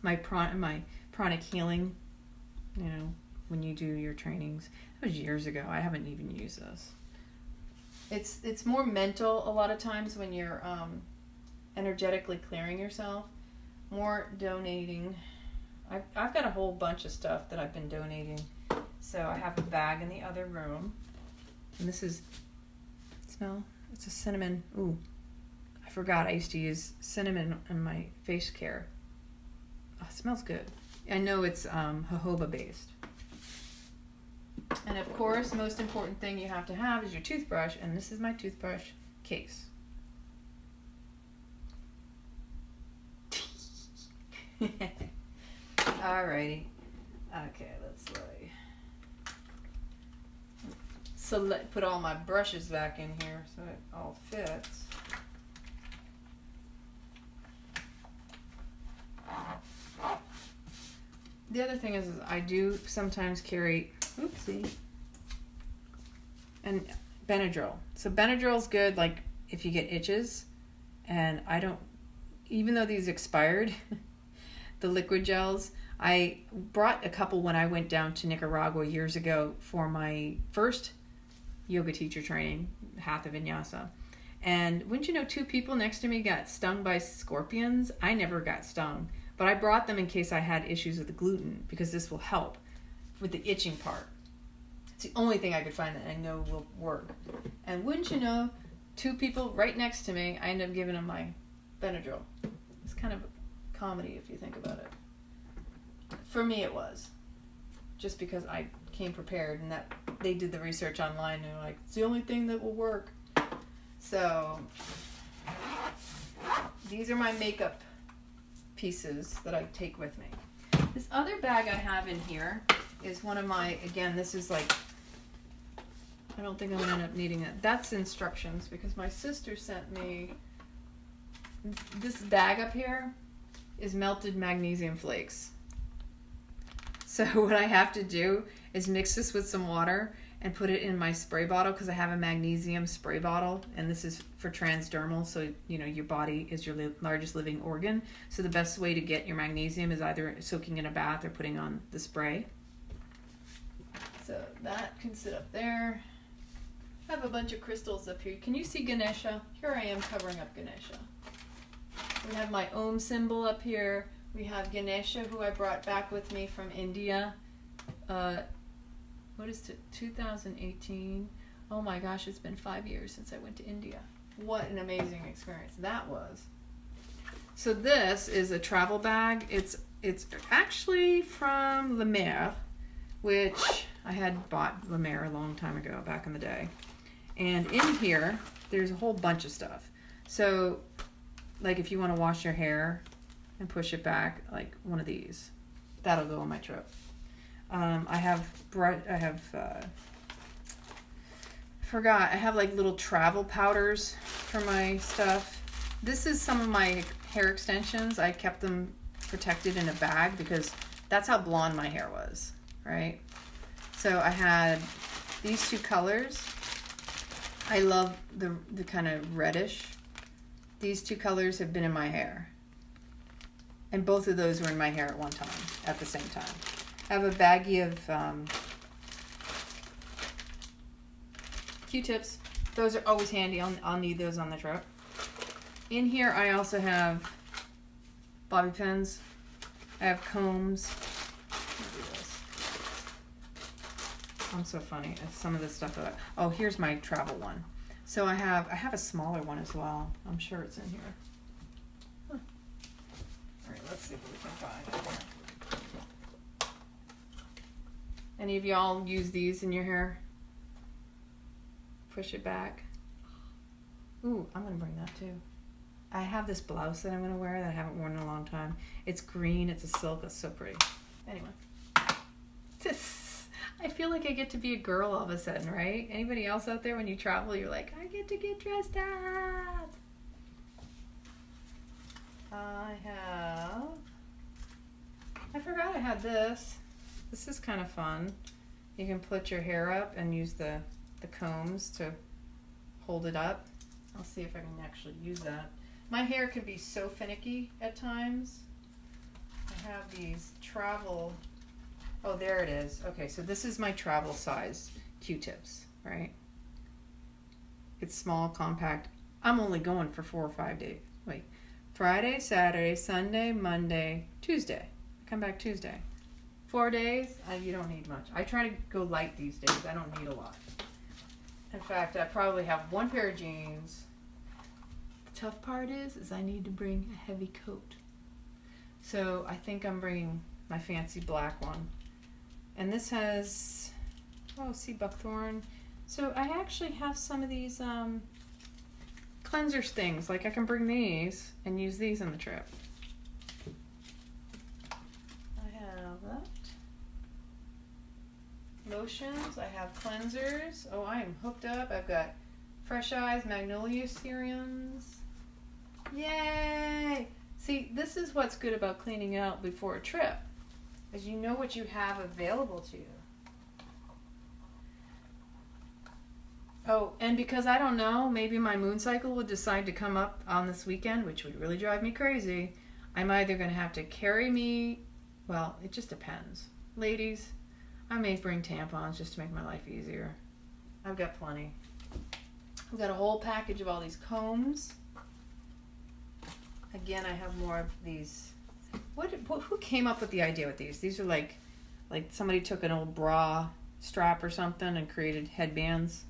my pranic healing, when you do your trainings. That was years ago. I haven't even used this. It's more mental a lot of times when you're energetically clearing yourself. More donating. I've got a whole bunch of stuff that I've been donating. So I have a bag in the other room. And this is, smell? It's a cinnamon. Ooh, I forgot I used to use cinnamon in my face care. Oh, it smells good. I know it's jojoba based. And of course, most important thing you have to have is your toothbrush. And this is my toothbrush case. Alrighty. Okay, let's put all my brushes back in here so it all fits. The other thing is I do sometimes carry, and Benadryl. So Benadryl's good, like if you get itches, and I don't, even though these expired, the liquid gels, I brought a couple when I went down to Nicaragua years ago for my first yoga teacher training, Hatha Vinyasa. And wouldn't you know, 2 people next to me got stung by scorpions? I never got stung, but I brought them in case I had issues with the gluten, because this will help with the itching part. It's the only thing I could find that I know will work. And wouldn't you know, 2 people right next to me, I ended up giving them my Benadryl. It's kind of a comedy if you think about it. For me it was. Just because I came prepared and that they did the research online and they're like, it's the only thing that will work. So these are my makeup pieces that I take with me. This other bag I have in here is one of my, again, this is like, I don't think I'm going to end up needing it. That's instructions because my sister sent me, this bag up here is melted magnesium flakes. So what I have to do is mix this with some water and put it in my spray bottle, because I have a magnesium spray bottle, and this is for transdermal, so your body is your largest living organ. So the best way to get your magnesium is either soaking in a bath or putting on the spray. So that can sit up there. I have a bunch of crystals up here. Can you see Ganesha? Here I am covering up Ganesha. We have my Om symbol up here. We have Ganesha, who I brought back with me from India. What is it, 2018? Oh my gosh, it's been 5 years since I went to India. What an amazing experience that was. So this is a travel bag. It's actually from La Mer, which I had bought La Mer a long time ago, back in the day. And in here, there's a whole bunch of stuff. So, like if you want to wash your hair and push it back, like one of these, that'll go on my trip. I have like little travel powders for my stuff. This is some of my hair extensions. I kept them protected in a bag because that's how blonde my hair was, right? So I had these 2 colors. I love the kind of reddish. These 2 colors have been in my hair. And both of those were in my hair at one time, at the same time. I have a baggie of Q-tips. Those are always handy. I'll need those on the trip. In here, I also have bobby pins. I have combs. Let me do this. I'm so funny. Some of the stuff that oh, here's my travel one. So I have a smaller one as well. I'm sure it's in here. Huh. All right, let's see what we can find. Any of y'all use these in your hair? Push it back. Ooh, I'm gonna bring that too. I have this blouse that I'm gonna wear that I haven't worn in a long time. It's green, it's a silk, it's so pretty. Anyway. I feel like I get to be a girl all of a sudden, right? Anybody else out there when you travel, you're like, I get to get dressed up. I forgot I had this. This is kind of fun. You can put your hair up and use the combs to hold it up. I'll see if I can actually use that. My hair can be so finicky at times. I have these travel, oh, there it is. Okay, so this is my travel size Q-tips, right? It's small, compact. I'm only going for 4 or 5 days. Wait, Friday, Saturday, Sunday, Monday, Tuesday. I come back Tuesday. 4 days, you don't need much. I try to go light these days. I don't need a lot. In fact, I probably have one pair of jeans. The tough part is I need to bring a heavy coat. So I think I'm bringing my fancy black one. And this has, oh, see buckthorn. So I actually have some of these cleansers things. Like I can bring these and use these on the trip. I have that. Lotions, I have cleansers. Oh, I am hooked up. I've got Fresh Eyes Magnolia serums. Yay! See, this is what's good about cleaning out before a trip, is you know what you have available to you. Oh, and because I don't know, maybe my moon cycle would decide to come up on this weekend, which would really drive me crazy. I'm either going to have to carry me, well, it just depends. Ladies, I may bring tampons just to make my life easier. I've got plenty. I've got a whole package of all these combs. Again, I have more of these. Who came up with the idea with these? These are like somebody took an old bra strap or something and created headbands.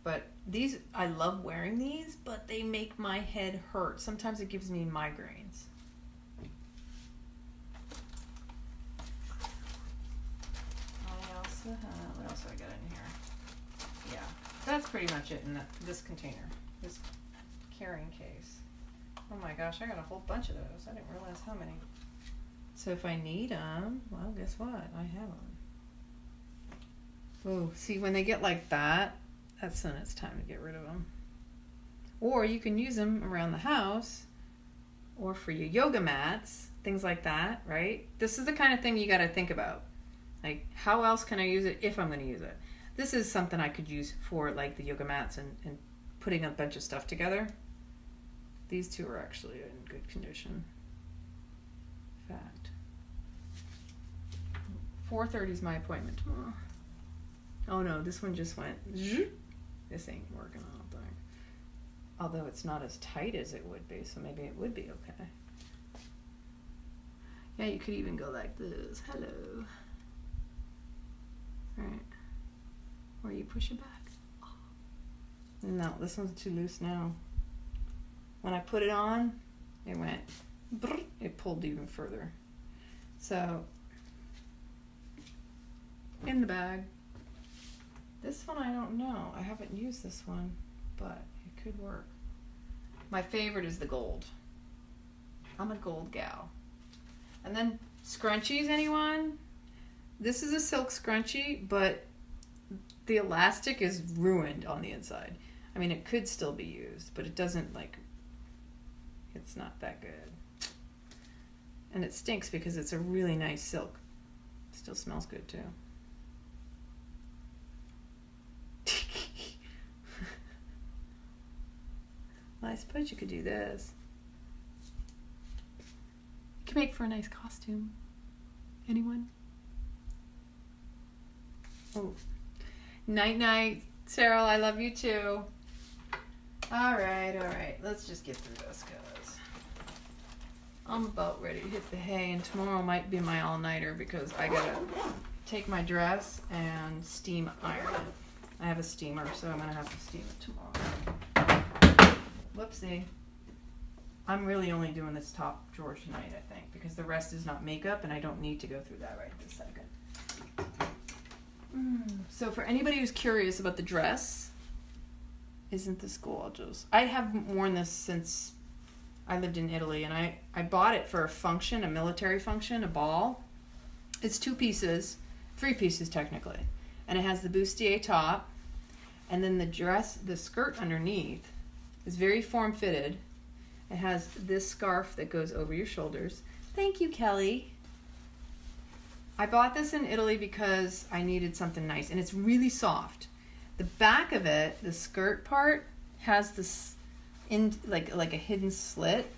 But these, I love wearing these, but they make my head hurt. Sometimes it gives me migraines. I also have, what else do I got in here? Yeah, that's pretty much it in this container, this carrying case. Oh my gosh, I got a whole bunch of those. I didn't realize how many. So if I need them, well, guess what? I have them. Oh, see, when they get like that, that's when it's time to get rid of them. Or you can use them around the house or for your yoga mats, things like that, right? This is the kind of thing you got to think about. Like, how else can I use it if I'm going to use it? This is something I could use for like the yoga mats and putting a bunch of stuff together. These two are actually in good condition. In fact, 4:30 is my appointment tomorrow. Oh no, this one just went. This ain't working, I don't think. Although it's not as tight as it would be, so maybe it would be okay. Yeah, you could even go like this. Hello. Right. Or you push it back. Oh. No, this one's too loose now. When I put it on, it went, it pulled even further. So, in the bag. This one I don't know. I haven't used this one, but it could work. My favorite is the gold. I'm a gold gal. And then scrunchies, anyone? This is a silk scrunchie, but the elastic is ruined on the inside. I mean, it could still be used, but it doesn't like, it's not that good. And it stinks because it's a really nice silk. It still smells good too. Well, I suppose you could do this. can make for a nice costume. Anyone? Oh. Night night, Cheryl. I love you too. All right. Let's just get through this, guys. I'm about ready to hit the hay, and tomorrow might be my all-nighter because I gotta take my dress and steam iron it. I have a steamer, so I'm gonna have to steam it tomorrow. Whoopsie. I'm really only doing this top drawer tonight, I think, because the rest is not makeup, and I don't need to go through that right this second. So for anybody who's curious about the dress, isn't this gorgeous? I have worn this since I lived in Italy, and I bought it for a function, a military function, a ball. It's 2 pieces, 3 pieces technically, and it has the bustier top, and then the skirt underneath is very form-fitted. It has this scarf that goes over your shoulders. Thank you, Kelly. I bought this in Italy because I needed something nice, and it's really soft. The back of it, the skirt part, has this like a hidden slit.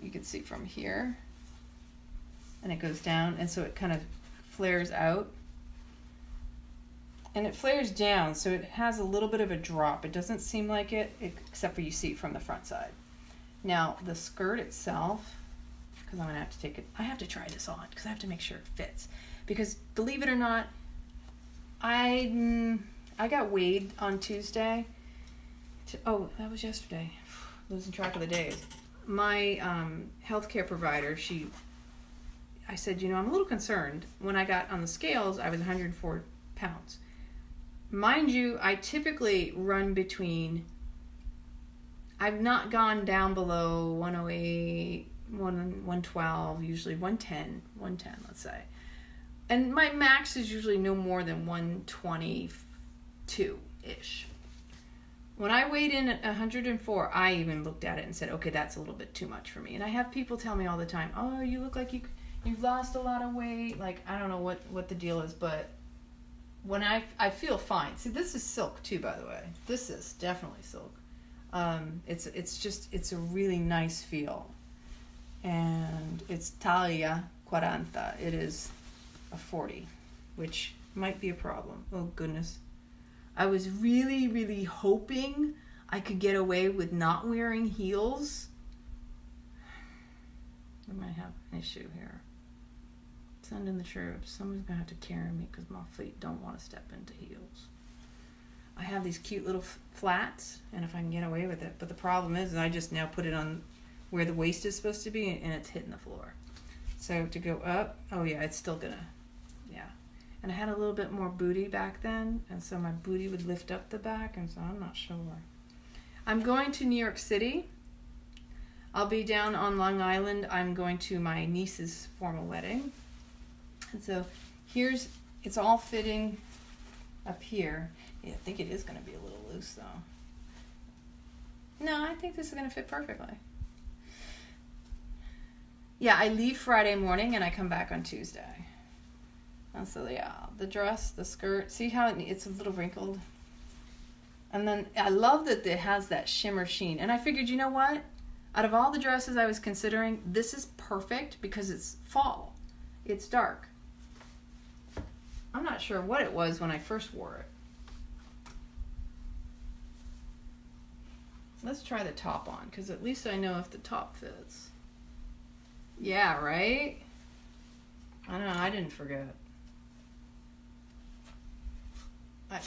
You can see from here, and it goes down, and so it kind of flares out, and it flares down, so it has a little bit of a drop. It doesn't seem like it, except for you see it from the front side. Now the skirt itself, because I'm gonna have to take it. I have to try this on because I have to make sure it fits. Because believe it or not, I got weighed on Tuesday. Oh, that was yesterday. Losing track of the days. My healthcare provider, I said, I'm a little concerned. When I got on the scales, I was 104 pounds. Mind you, I typically run between, I've not gone down below 108, 112, usually 110, let's say. And my max is usually no more than 122-ish. When I weighed in at 104, I even looked at it and said, okay, that's a little bit too much for me. And I have people tell me all the time, oh, you look like you've lost a lot of weight. Like, I don't know what the deal is, but when I feel fine. See, this is silk too, by the way. This is definitely silk. It's a really nice feel. And it's taglia 40. It is a 40, which might be a problem. Oh, goodness. I was really, really hoping I could get away with not wearing heels. I might have an issue here. Send in the troops. Someone's going to have to carry me because my feet don't want to step into heels. I have these cute little flats, and if I can get away with it. But the problem is I just now put it on where the waist is supposed to be, and it's hitting the floor. So to go up, oh yeah, it's still going to, yeah. And I had a little bit more booty back then, and so my booty would lift up the back, and so I'm not sure. I'm going to New York City. I'll be down on Long Island. I'm going to my niece's formal wedding. And so it's all fitting up here. Yeah, I think it is going to be a little loose, though. No, I think this is going to fit perfectly. Yeah, I leave Friday morning, and I come back on Tuesday. And so, yeah, the dress, the skirt, see how it's a little wrinkled? And then I love that it has that shimmer sheen. And I figured, you know what? Out of all the dresses I was considering, this is perfect because it's fall. It's dark. I'm not sure what it was when I first wore it. Let's try the top on, because at least I know if the top fits. Yeah, right? I don't know, I didn't forget.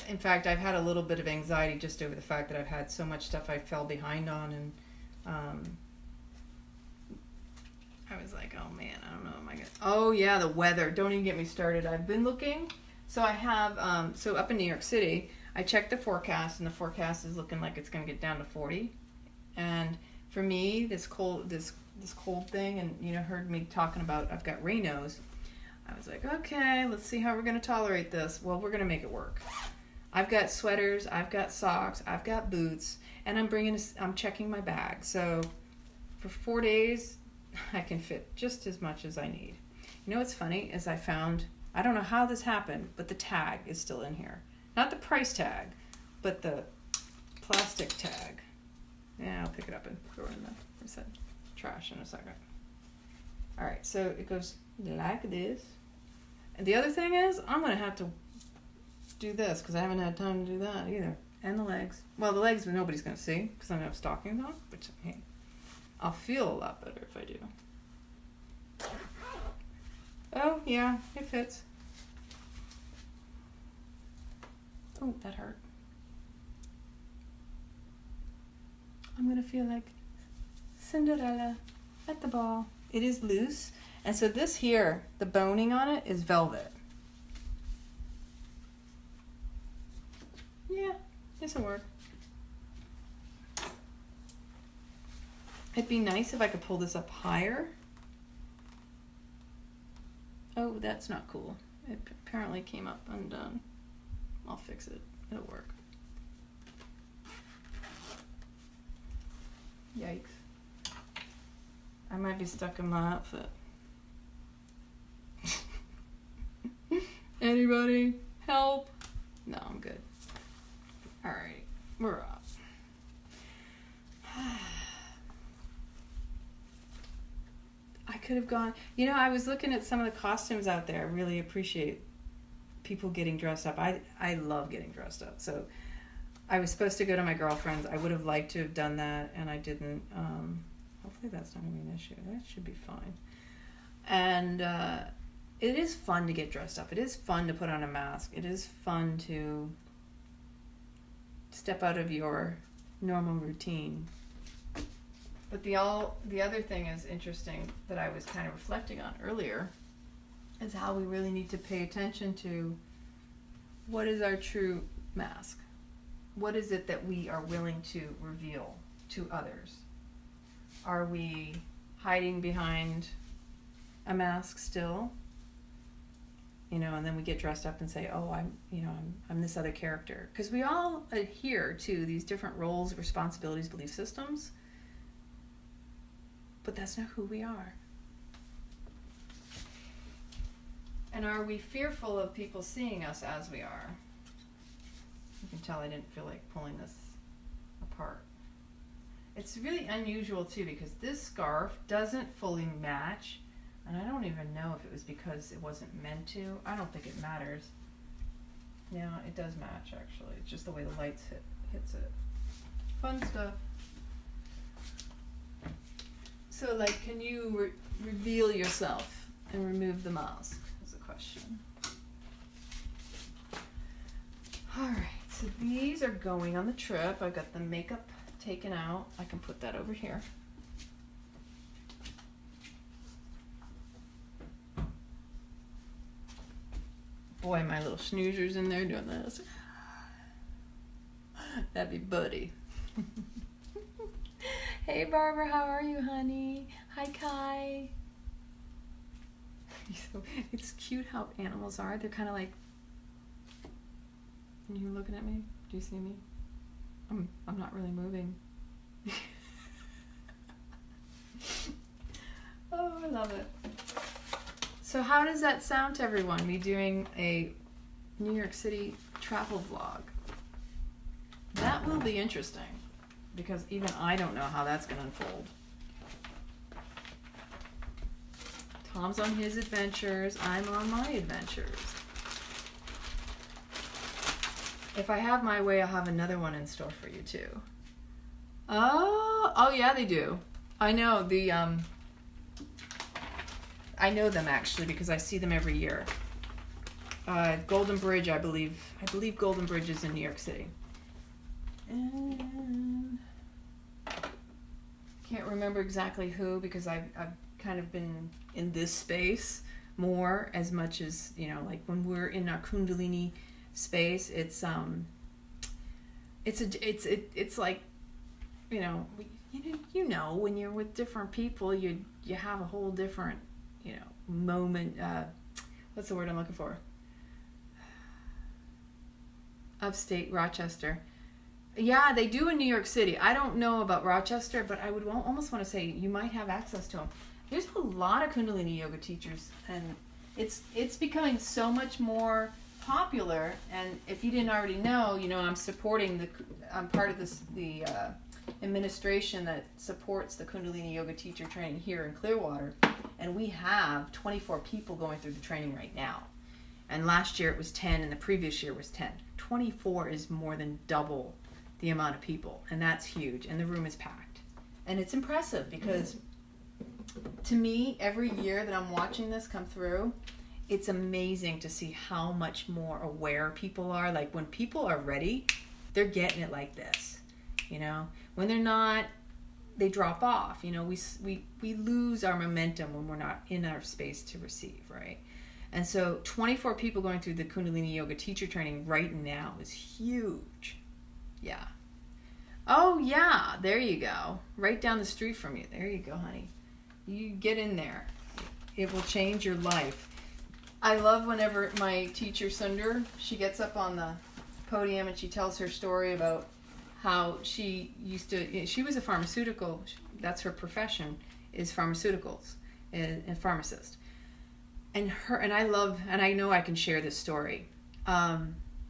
In fact, I've had a little bit of anxiety just over the fact that I've had so much stuff I fell behind on, and I was like, oh man, I don't know, am I gonna... Oh yeah, the weather, don't even get me started. I've been looking, so I have, so up in New York City, I checked the forecast, and the forecast is looking like it's gonna get down to 40, and for me, this cold thing, and heard me talking about, I've got Raynos. I was like, okay, let's see how we're gonna tolerate this. Well, we're gonna make it work. I've got sweaters, I've got socks, I've got boots, and I'm checking my bag. So for 4 days, I can fit just as much as I need. You know what's funny is I found, I don't know how this happened, but the tag is still in here. Not the price tag, but the plastic tag. Yeah, I'll pick it up and throw it in the trash in a second. All right, so it goes like this. And the other thing is, I'm going to have to do this because I haven't had time to do that either. And the legs. Well, the legs nobody's going to see because I'm going to have stockings on, which, hey, I'll feel a lot better if I do. Oh, yeah, it fits. Oh, that hurt. I'm going to feel like Cinderella at the ball. It is loose. And so this here, the boning on it is velvet. Yeah, this will work. It'd be nice if I could pull this up higher. Oh, that's not cool. It apparently came up undone. I'll fix it. It'll work. Yikes. I might be stuck in my outfit. Anybody? Help? No, I'm good. Alright, we're up. I could have gone, I was looking at some of the costumes out there. I really appreciate people getting dressed up. I love getting dressed up. So I was supposed to go to my girlfriend's. I would have liked to have done that, and I didn't. Hopefully that's not going to be an issue. That should be fine. And it is fun to get dressed up. It is fun to put on a mask. It is fun to step out of your normal routine. But the other thing is interesting that I was kind of reflecting on earlier is how we really need to pay attention to what is our true mask. What is it that we are willing to reveal to others? Are we hiding behind a mask still? And then we get dressed up and say, "Oh, I'm this other character." Because we all adhere to these different roles, responsibilities, belief systems. But that's not who we are. And are we fearful of people seeing us as we are? You can tell I didn't feel like pulling this apart. It's really unusual too because this scarf doesn't fully match, and I don't even know if it was because it wasn't meant to. I don't think it matters. Yeah, it does match actually. It's just the way the lights hits it. Fun stuff. So, can you reveal yourself and remove the mask? Is the question. All right. So these are going on the trip. I've got the makeup taken out. I can put that over here. Boy, my little snoozer's in there doing this. That'd be Buddy. Hey Barbara, how are you, honey? Hi Kai. It's cute how animals are. They're kind of like, are you looking at me? Do you see me? I'm not really moving. Oh, I love it. So how does that sound to everyone? Me doing a New York City travel vlog. That will be interesting because even I don't know how that's going to unfold. Tom's on his adventures. I'm on my adventures. If I have my way, I'll have another one in store for you too. Oh yeah, they do. I know I know them actually because I see them every year. Golden Bridge, I believe Golden Bridge is in New York City. And can't remember exactly who because I've kind of been in this space more as much as, like when we're in our Kundalini space, it's like, when you're with different people, you have a whole different, moment. What's the word I'm looking for? Upstate Rochester. Yeah, they do in New York City. I don't know about Rochester, but I would almost want to say you might have access to them. There's a lot of Kundalini yoga teachers, and it's becoming so much more popular. And if you didn't already know, I'm part of the administration that supports the Kundalini yoga teacher training here in Clearwater, and And we have 24 people going through the training right now. And last year it was 10, and the previous year was 10. 24 is more than double the amount of people, and that's huge. And the room is packed. And it's impressive because to me, every year that I'm watching this come through, it's amazing to see how much more aware people are. Like when people are ready, they're getting it like this. You know, when they're not, they drop off. You know, we lose our momentum when we're not in our space to receive, right? And so 24 people going through the Kundalini Yoga teacher training right now is huge. Yeah. Oh, yeah. There you go. Right down the street from you. There you go, honey. You get in there. It will change your life. I love whenever my teacher, Sundar, she gets up on the podium and she tells her story about how she was a pharmaceutical, that's her profession, is pharmaceuticals, and pharmacist. And I know I can share this story.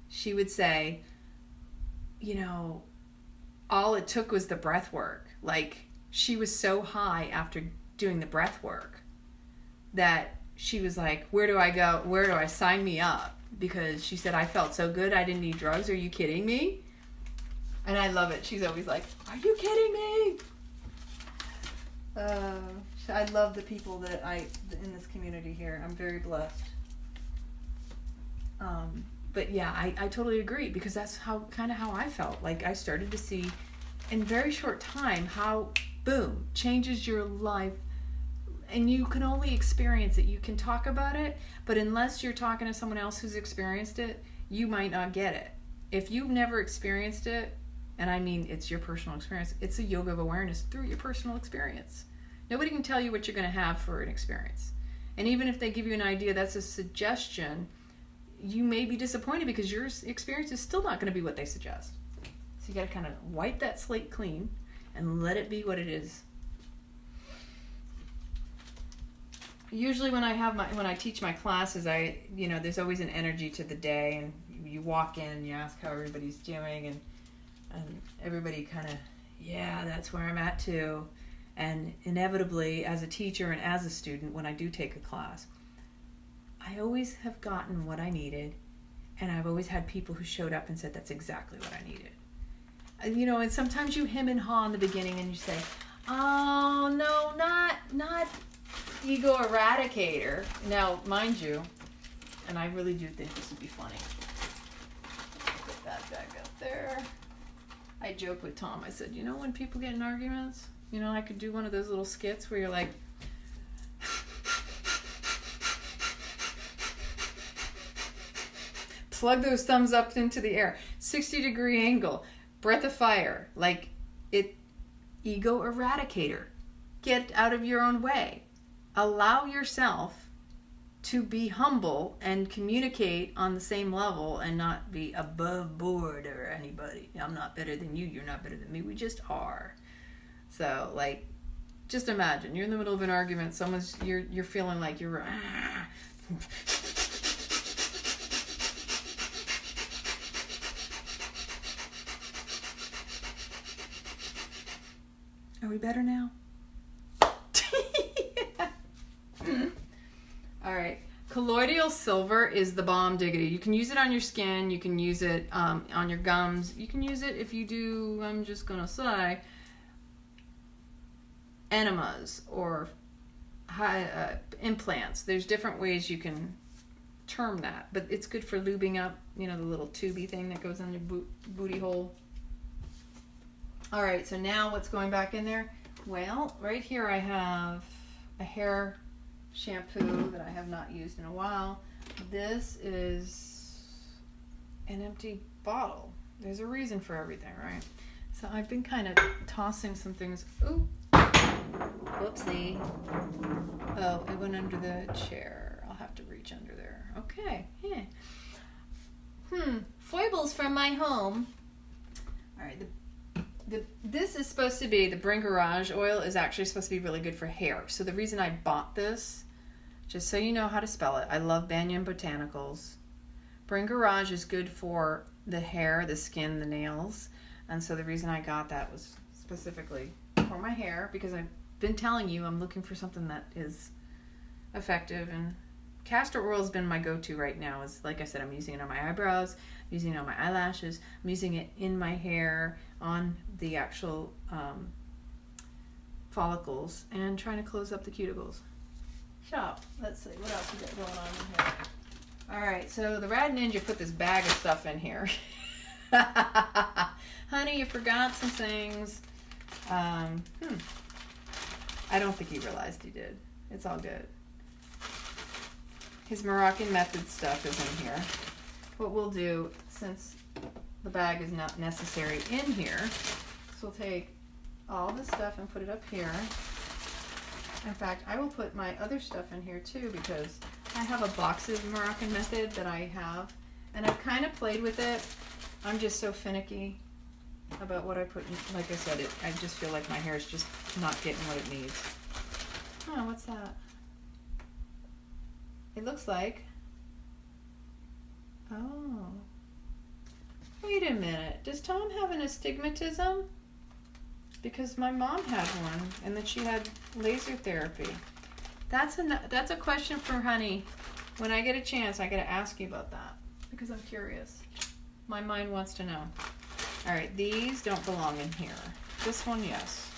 She would say, you know, all it took was the breath work. Like, she was so high after doing the breath work that she was like, where do I go? Where do I sign me up? Because she said, I felt so good, I didn't need drugs. Are you kidding me? And I love it. She's always like, are you kidding me? I love the people that in this community here. I'm very blessed. But yeah, I totally agree, because that's kind of how I felt. Like, I started to see in very short time how, boom, changes your life. And you can only experience it. You can talk about it, but unless you're talking to someone else who's experienced it, you might not get it. If you've never experienced it, and I mean it's your personal experience, it's a yoga of awareness through your personal experience. Nobody can tell you what you're going to have for an experience. And even if they give you an idea, that's a suggestion, you may be disappointed because your experience is still not going to be what they suggest. So you got to kind of wipe that slate clean and let it be what it is. Usually when I teach my classes, there's always an energy to the day, and you walk in and you ask how everybody's doing, and everybody kind of, yeah, that's where I'm at too. And inevitably, as a teacher and as a student, when I do take a class, I always have gotten what I needed, and I've always had people who showed up and said, that's exactly what I needed. And sometimes you hem and haw in the beginning and you say, oh, no, not ego eradicator. Now, mind you, and I really do think this would be funny. Put that back up there. I joked with Tom. I said, when people get in arguments, I could do one of those little skits where you're like, plug those thumbs up into the air, 60-degree angle, breath of fire, like it, ego eradicator. Get out of your own way. Allow yourself to be humble and communicate on the same level and not be above board or anybody. I'm not better than you. You're not better than me. We just are. So, like, just imagine you're in the middle of an argument. You're feeling like you're. Are we better now? All right. Colloidal silver is the bomb diggity. You can use it on your skin. You can use it on your gums. You can use it if you do, I'm just going to say, enemas or implants. There's different ways you can term that. But it's good for lubing up, the little tubey thing that goes on your booty hole. All right, so now what's going back in there? Well, right here I have a hair shampoo that I have not used in a while. This is an empty bottle. There's a reason for everything, right? So I've been kind of tossing some things. Ooh, whoopsie. Oh, it went under the chair. I'll have to reach under there. Okay, yeah. Foibles from my home. All right, this is supposed to be, the Bring Garage oil is actually supposed to be really good for hair. So the reason I bought this, just so you know how to spell it, I love Banyan Botanicals. Bring Garage is good for the hair, the skin, the nails. And so the reason I got that was specifically for my hair, because I've been telling you I'm looking for something that is effective. And castor oil has been my go-to right now. Is like I said, I'm using it on my eyebrows, I'm using it on my eyelashes, I'm using it in my hair, on the actual follicles, and trying to close up the cuticles. Shop. Let's see, what else we got going on in here? Alright, so the Rad Ninja put this bag of stuff in here. Honey, you forgot some things. I don't think he realized he did. It's all good. His Moroccan method stuff is in here. What we'll do, since the bag is not necessary in here, is we'll take all this stuff and put it up here. In fact, I will put my other stuff in here too, because I have a box of Moroccan method that I have, and I've kind of played with it. I'm just so finicky about what I put in. Like I said, I just feel like my hair is just not getting what it needs. Oh, what's that? It looks like, oh, wait a minute. Does Tom have an astigmatism? Because my mom had one, and then she had laser therapy. That's a question for Honey. When I get a chance, I gotta ask you about that, because I'm curious. My mind wants to know. All right, these don't belong in here. This one, yes.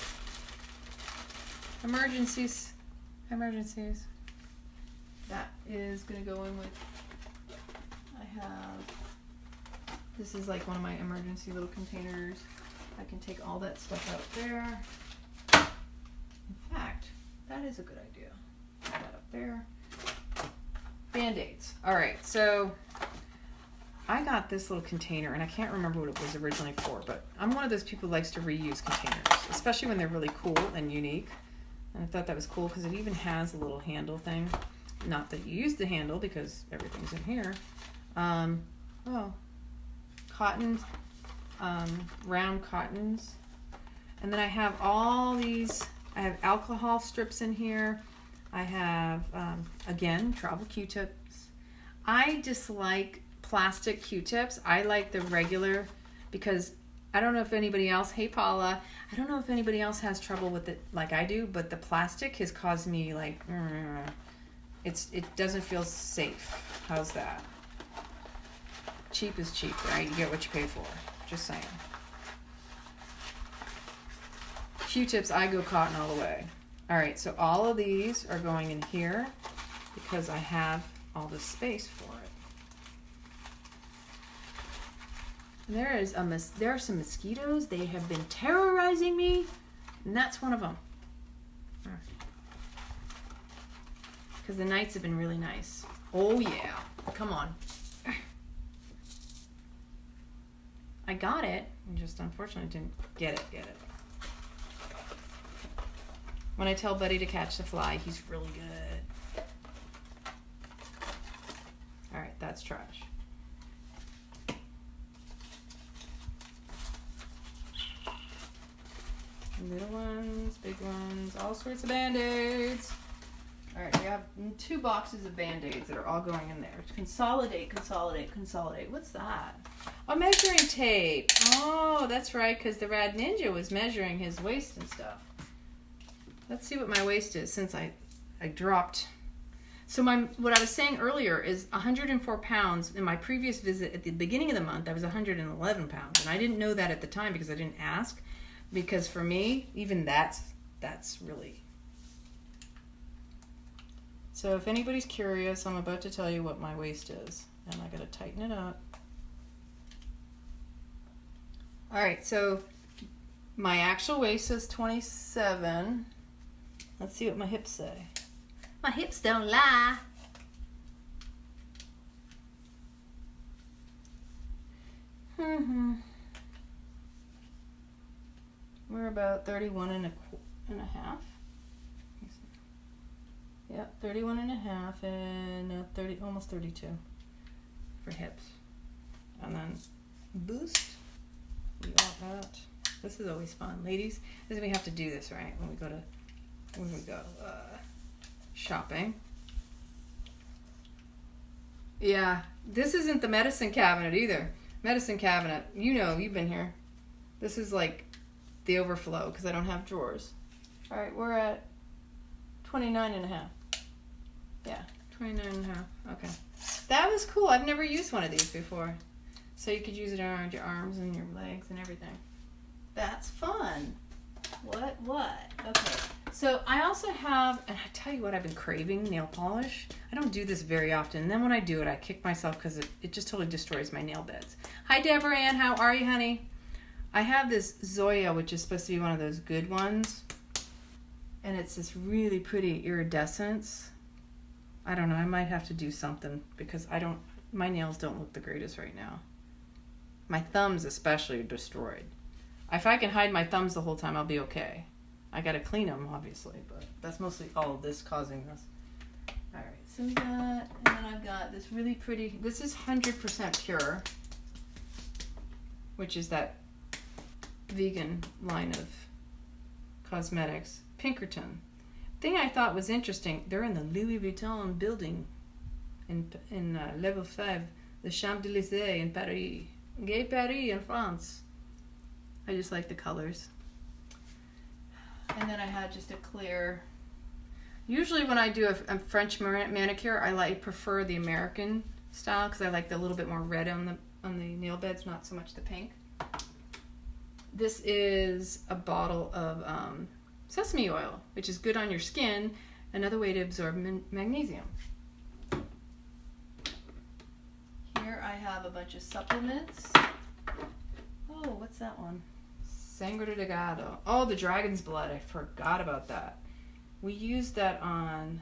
Emergencies. That is gonna go in with, this is like one of my emergency little containers. I can take all that stuff out there. In fact, that is a good idea. Put that up there. Band-Aids. All right, so I got this little container, and I can't remember what it was originally for, but I'm one of those people who likes to reuse containers, especially when they're really cool and unique. And I thought that was cool because it even has a little handle thing. Not that you use the handle because everything's in here. Cotton, round cottons. And then I have all these, I have alcohol strips in here. I have, again, travel Q-tips. I dislike plastic Q-tips. I like the regular, because I don't know if anybody else, hey Paula, I don't know if anybody else has trouble with it like I do, but the plastic has caused me like, it doesn't feel safe. How's that? Cheap is cheap, right? You get what you pay for. Just saying. Q-tips, I go cotton all the way. All right, so all of these are going in here because I have all this space for it. And there are some mosquitoes. They have been terrorizing me, and that's one of them. Because the nights have been really nice. Oh yeah, come on. I got it, and just unfortunately didn't get it. When I tell Buddy to catch the fly, he's really good. All right, that's trash. Little ones, big ones, all sorts of Band-Aids. All right, we have 2 boxes of Band-Aids that are all going in there. Consolidate. What's that? Oh, measuring tape. Oh, that's right, because the Rad Ninja was measuring his waist and stuff. Let's see what my waist is since I dropped. So what I was saying earlier is 104 pounds. In my previous visit at the beginning of the month, I was 111 pounds. And I didn't know that at the time because I didn't ask. Because for me, even that's really... So if anybody's curious, I'm about to tell you what my waist is. And I gotta tighten it up. All right, so my actual waist is 27. Let's see what my hips say. My hips don't lie. We're about 31 and a half. Yep, 31 and a half and 30, almost 32 for hips. And then boost. We want that. This is always fun, ladies. This is we have to do this, right? When we go shopping. Yeah, this isn't the medicine cabinet either. Medicine cabinet, you know, you've been here. This is like the overflow because I don't have drawers. All right, we're at 29 and a half. Yeah, 29.5. Okay. That was cool. I've never used one of these before. So you could use it around your arms and your legs and everything. That's fun. What? Okay. So I also have, and I tell you what, I've been craving nail polish. I don't do this very often. And then when I do it, I kick myself because it just totally destroys my nail beds. Hi, Deborah Ann. How are you, honey? I have this Zoya, which is supposed to be one of those good ones. And it's this really pretty iridescence. I don't know. I might have to do something because my nails don't look the greatest right now. My thumbs especially are destroyed. If I can hide my thumbs the whole time, I'll be okay. I gotta clean them, obviously, but that's mostly all of this causing this. All right, so we got, and then I've got this really pretty, this is 100% pure, which is that vegan line of cosmetics. Pinkerton. Thing I thought was interesting, they're in the Louis Vuitton building in level 5, the Champs-Élysées in Paris. Gay Paris in France. I just like the colors. And then I had just a clear. Usually when I do a French manicure, I prefer the American style because I like the little bit more red on the nail beds, not so much the pink. This is a bottle of sesame oil, which is good on your skin. Another way to absorb magnesium. Here I have a bunch of supplements. Oh, what's that one? Sangre de Gado. Oh, the dragon's blood. I forgot about that. We used that on...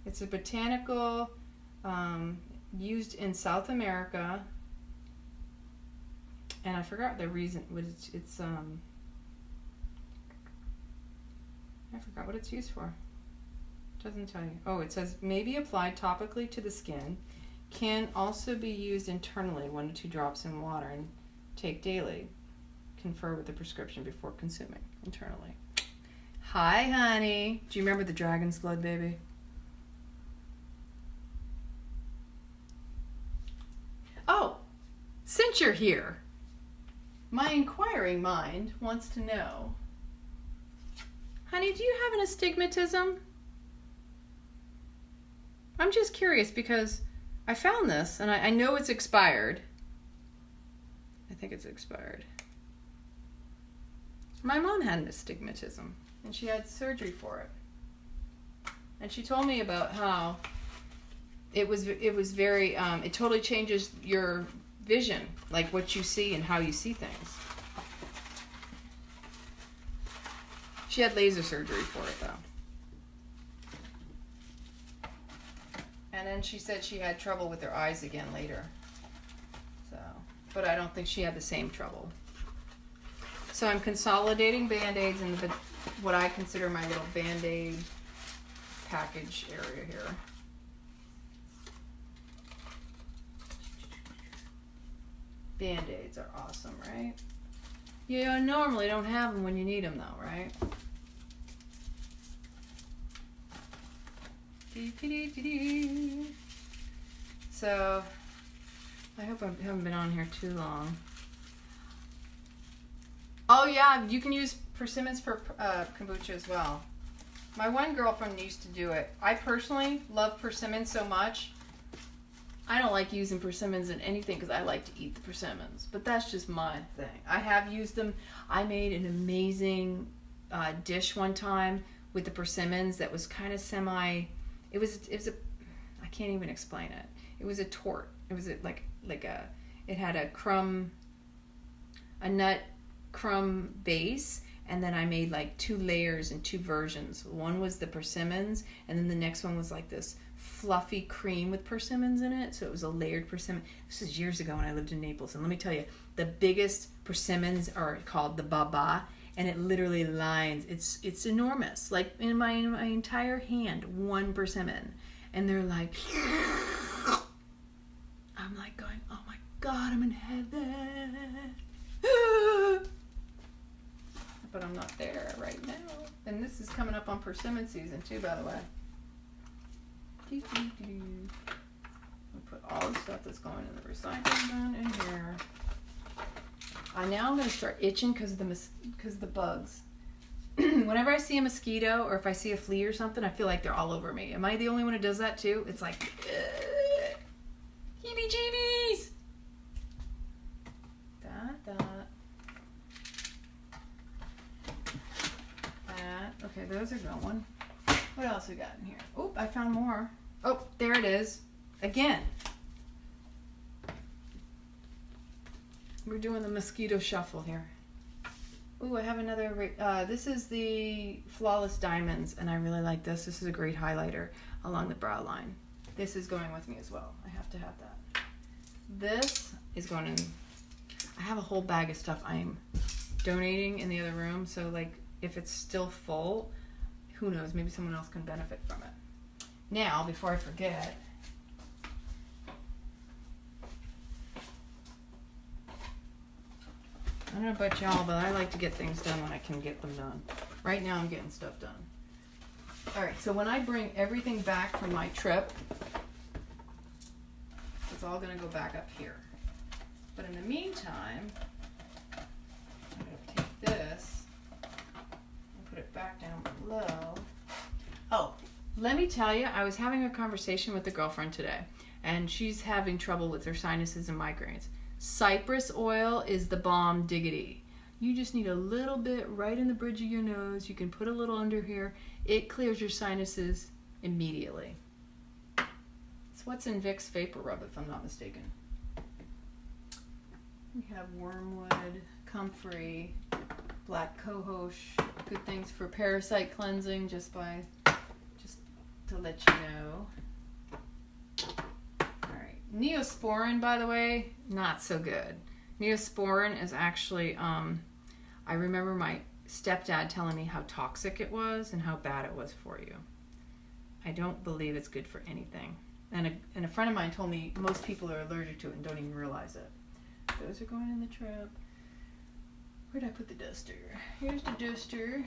It's a botanical used in South America. And I forgot the reason. It's I forgot what it's used for. It doesn't tell you. Oh, it says may be applied topically to the skin. Can also be used internally, 1 to 2 drops in water, and take daily. Confer with the prescription before consuming internally. Hi, honey. Do you remember the dragon's blood, baby? Oh, since you're here, my inquiring mind wants to know, honey, do you have an astigmatism? I'm just curious because I found this and I know it's expired. I think it's expired. My mom had an astigmatism and she had surgery for it. And she told me about how it was very, it totally changes your vision, like what you see and how you see things. She had laser surgery for it though. And then she said she had trouble with her eyes again later. So, but I don't think she had the same trouble. So I'm consolidating Band-Aids in what I consider my little Band-Aid package area here. Band-Aids are awesome, right? You normally don't have them when you need them though, right? So, I hope I haven't been on here too long. Oh yeah, you can use persimmons for kombucha as well. My one girlfriend used to do it. I personally love persimmons so much. I don't like using persimmons in anything because I like to eat the persimmons. But that's just my thing. I have used them. I made an amazing dish one time with the persimmons that was kind of semi... It was a... I can't even explain it. It was a tort. It was it had a nut crumb base, and then I made like 2 layers and 2 versions. One was the persimmons, and then the next one was like this fluffy cream with persimmons in it. So it was a layered persimmon. This is years ago when I lived in Naples, and let me tell you, the biggest persimmons are called the baba, and it literally lines. It's enormous, like in my entire hand, 1 persimmon, and they're like. I'm like going, oh my God, I'm in heaven. But I'm not there right now. And this is coming up on persimmon season too, by the way. We'll put all the stuff that's going in the recycling bin in here. Now I'm going to start itching because of the bugs. whenever I see a mosquito or if I see a flea or something, I feel like they're all over me. Am I the only one who does that too? It's like, heebie-jeebies. That. Okay, those are going. What else we got in here? Oh, I found more. Oh, there it is. Again. We're doing the mosquito shuffle here. Ooh, I have another, this is the Flawless Diamonds, and I really like this. This is a great highlighter along the brow line. This is going with me as well. I have to have that. This is going in, I have a whole bag of stuff I'm donating in the other room, so like if it's still full, who knows, maybe someone else can benefit from it. Now, before I forget, I don't know about y'all, but I like to get things done when I can get them done. Right now I'm getting stuff done. Alright, so when I bring everything back from my trip, it's all going to go back up here. But in the meantime, I'm going to take this and put it back down below. Oh, let me tell you, I was having a conversation with a girlfriend today, and she's having trouble with her sinuses and migraines. Cypress oil is the bomb diggity. You just need a little bit right in the bridge of your nose. You can put a little under here. It clears your sinuses immediately. It's what's in Vicks Vapor Rub, if I'm not mistaken. We have wormwood, comfrey, black cohosh, good things for parasite cleansing, just to let you know. Neosporin, by the way, not so good. Neosporin is actually, I remember my stepdad telling me how toxic it was and how bad it was for you. I don't believe it's good for anything. And a friend of mine told me most people are allergic to it and don't even realize it. Those are going in the trip. Where'd I put the duster? Here's the duster.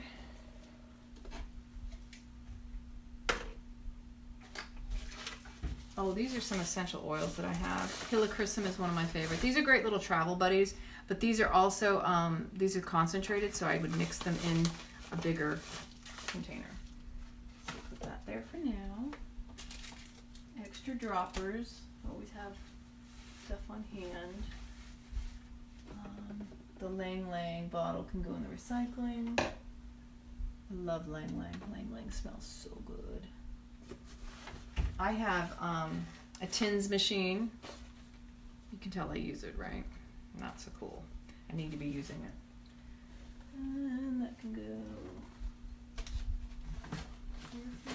Oh, these are some essential oils that I have. Helichrysum is one of my favorites. These are great little travel buddies, but these are also, these are concentrated, so I would mix them in a bigger container. So put that there for now. Extra droppers. Always have stuff on hand. The Lang Lang bottle can go in the recycling. I love Lang Lang. Lang Lang smells so good. I have a tins machine. You can tell I use it, right? Not so cool. I need to be using it. And that can go here for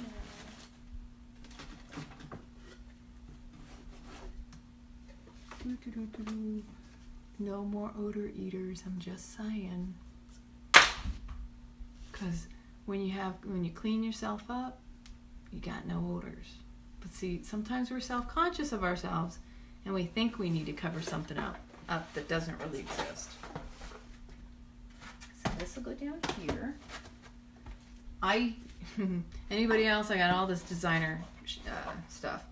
now. No more odor eaters, I'm just saying. Because when you clean yourself up, you got no odors. But see, sometimes we're self-conscious of ourselves and we think we need to cover something up that doesn't really exist. So this will go down here. Anybody else? I got all this designer stuff.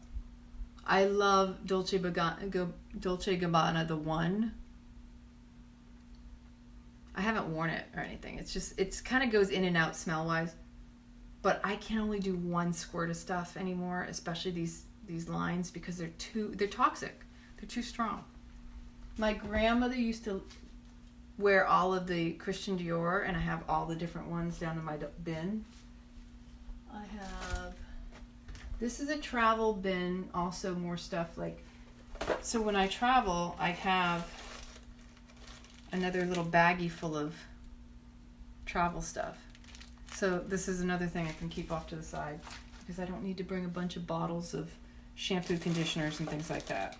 I love Dolce Gabbana, the one. I haven't worn it or anything. It's kind of goes in and out smell-wise. But I can only do one squirt of stuff anymore, especially these lines, because they're toxic. They're too strong. My grandmother used to wear all of the Christian Dior, and I have all the different ones down in my bin. I have, this is a travel bin, also more stuff like, so when I travel, I have another little baggie full of travel stuff. So this is another thing I can keep off to the side because I don't need to bring a bunch of bottles of shampoo, conditioners, and things like that.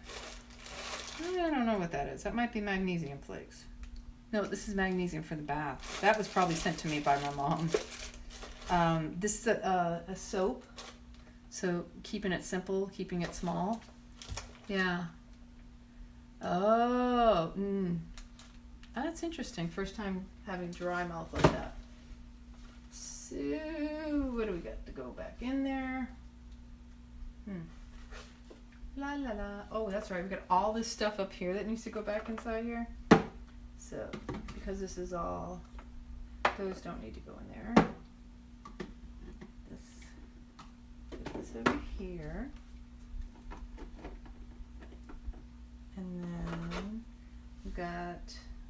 I don't know what that is. That might be magnesium flakes. No, this is magnesium for the bath. That was probably sent to me by my mom. This is a soap. So keeping it simple, keeping it small. Yeah. Oh, that's interesting. First time having dry mouth like that. So, what do we got to go back in there? La la la. Oh, that's right. We got all this stuff up here that needs to go back inside here. So, because this is all Those don't need to go in there. Put this over here. And then we've got,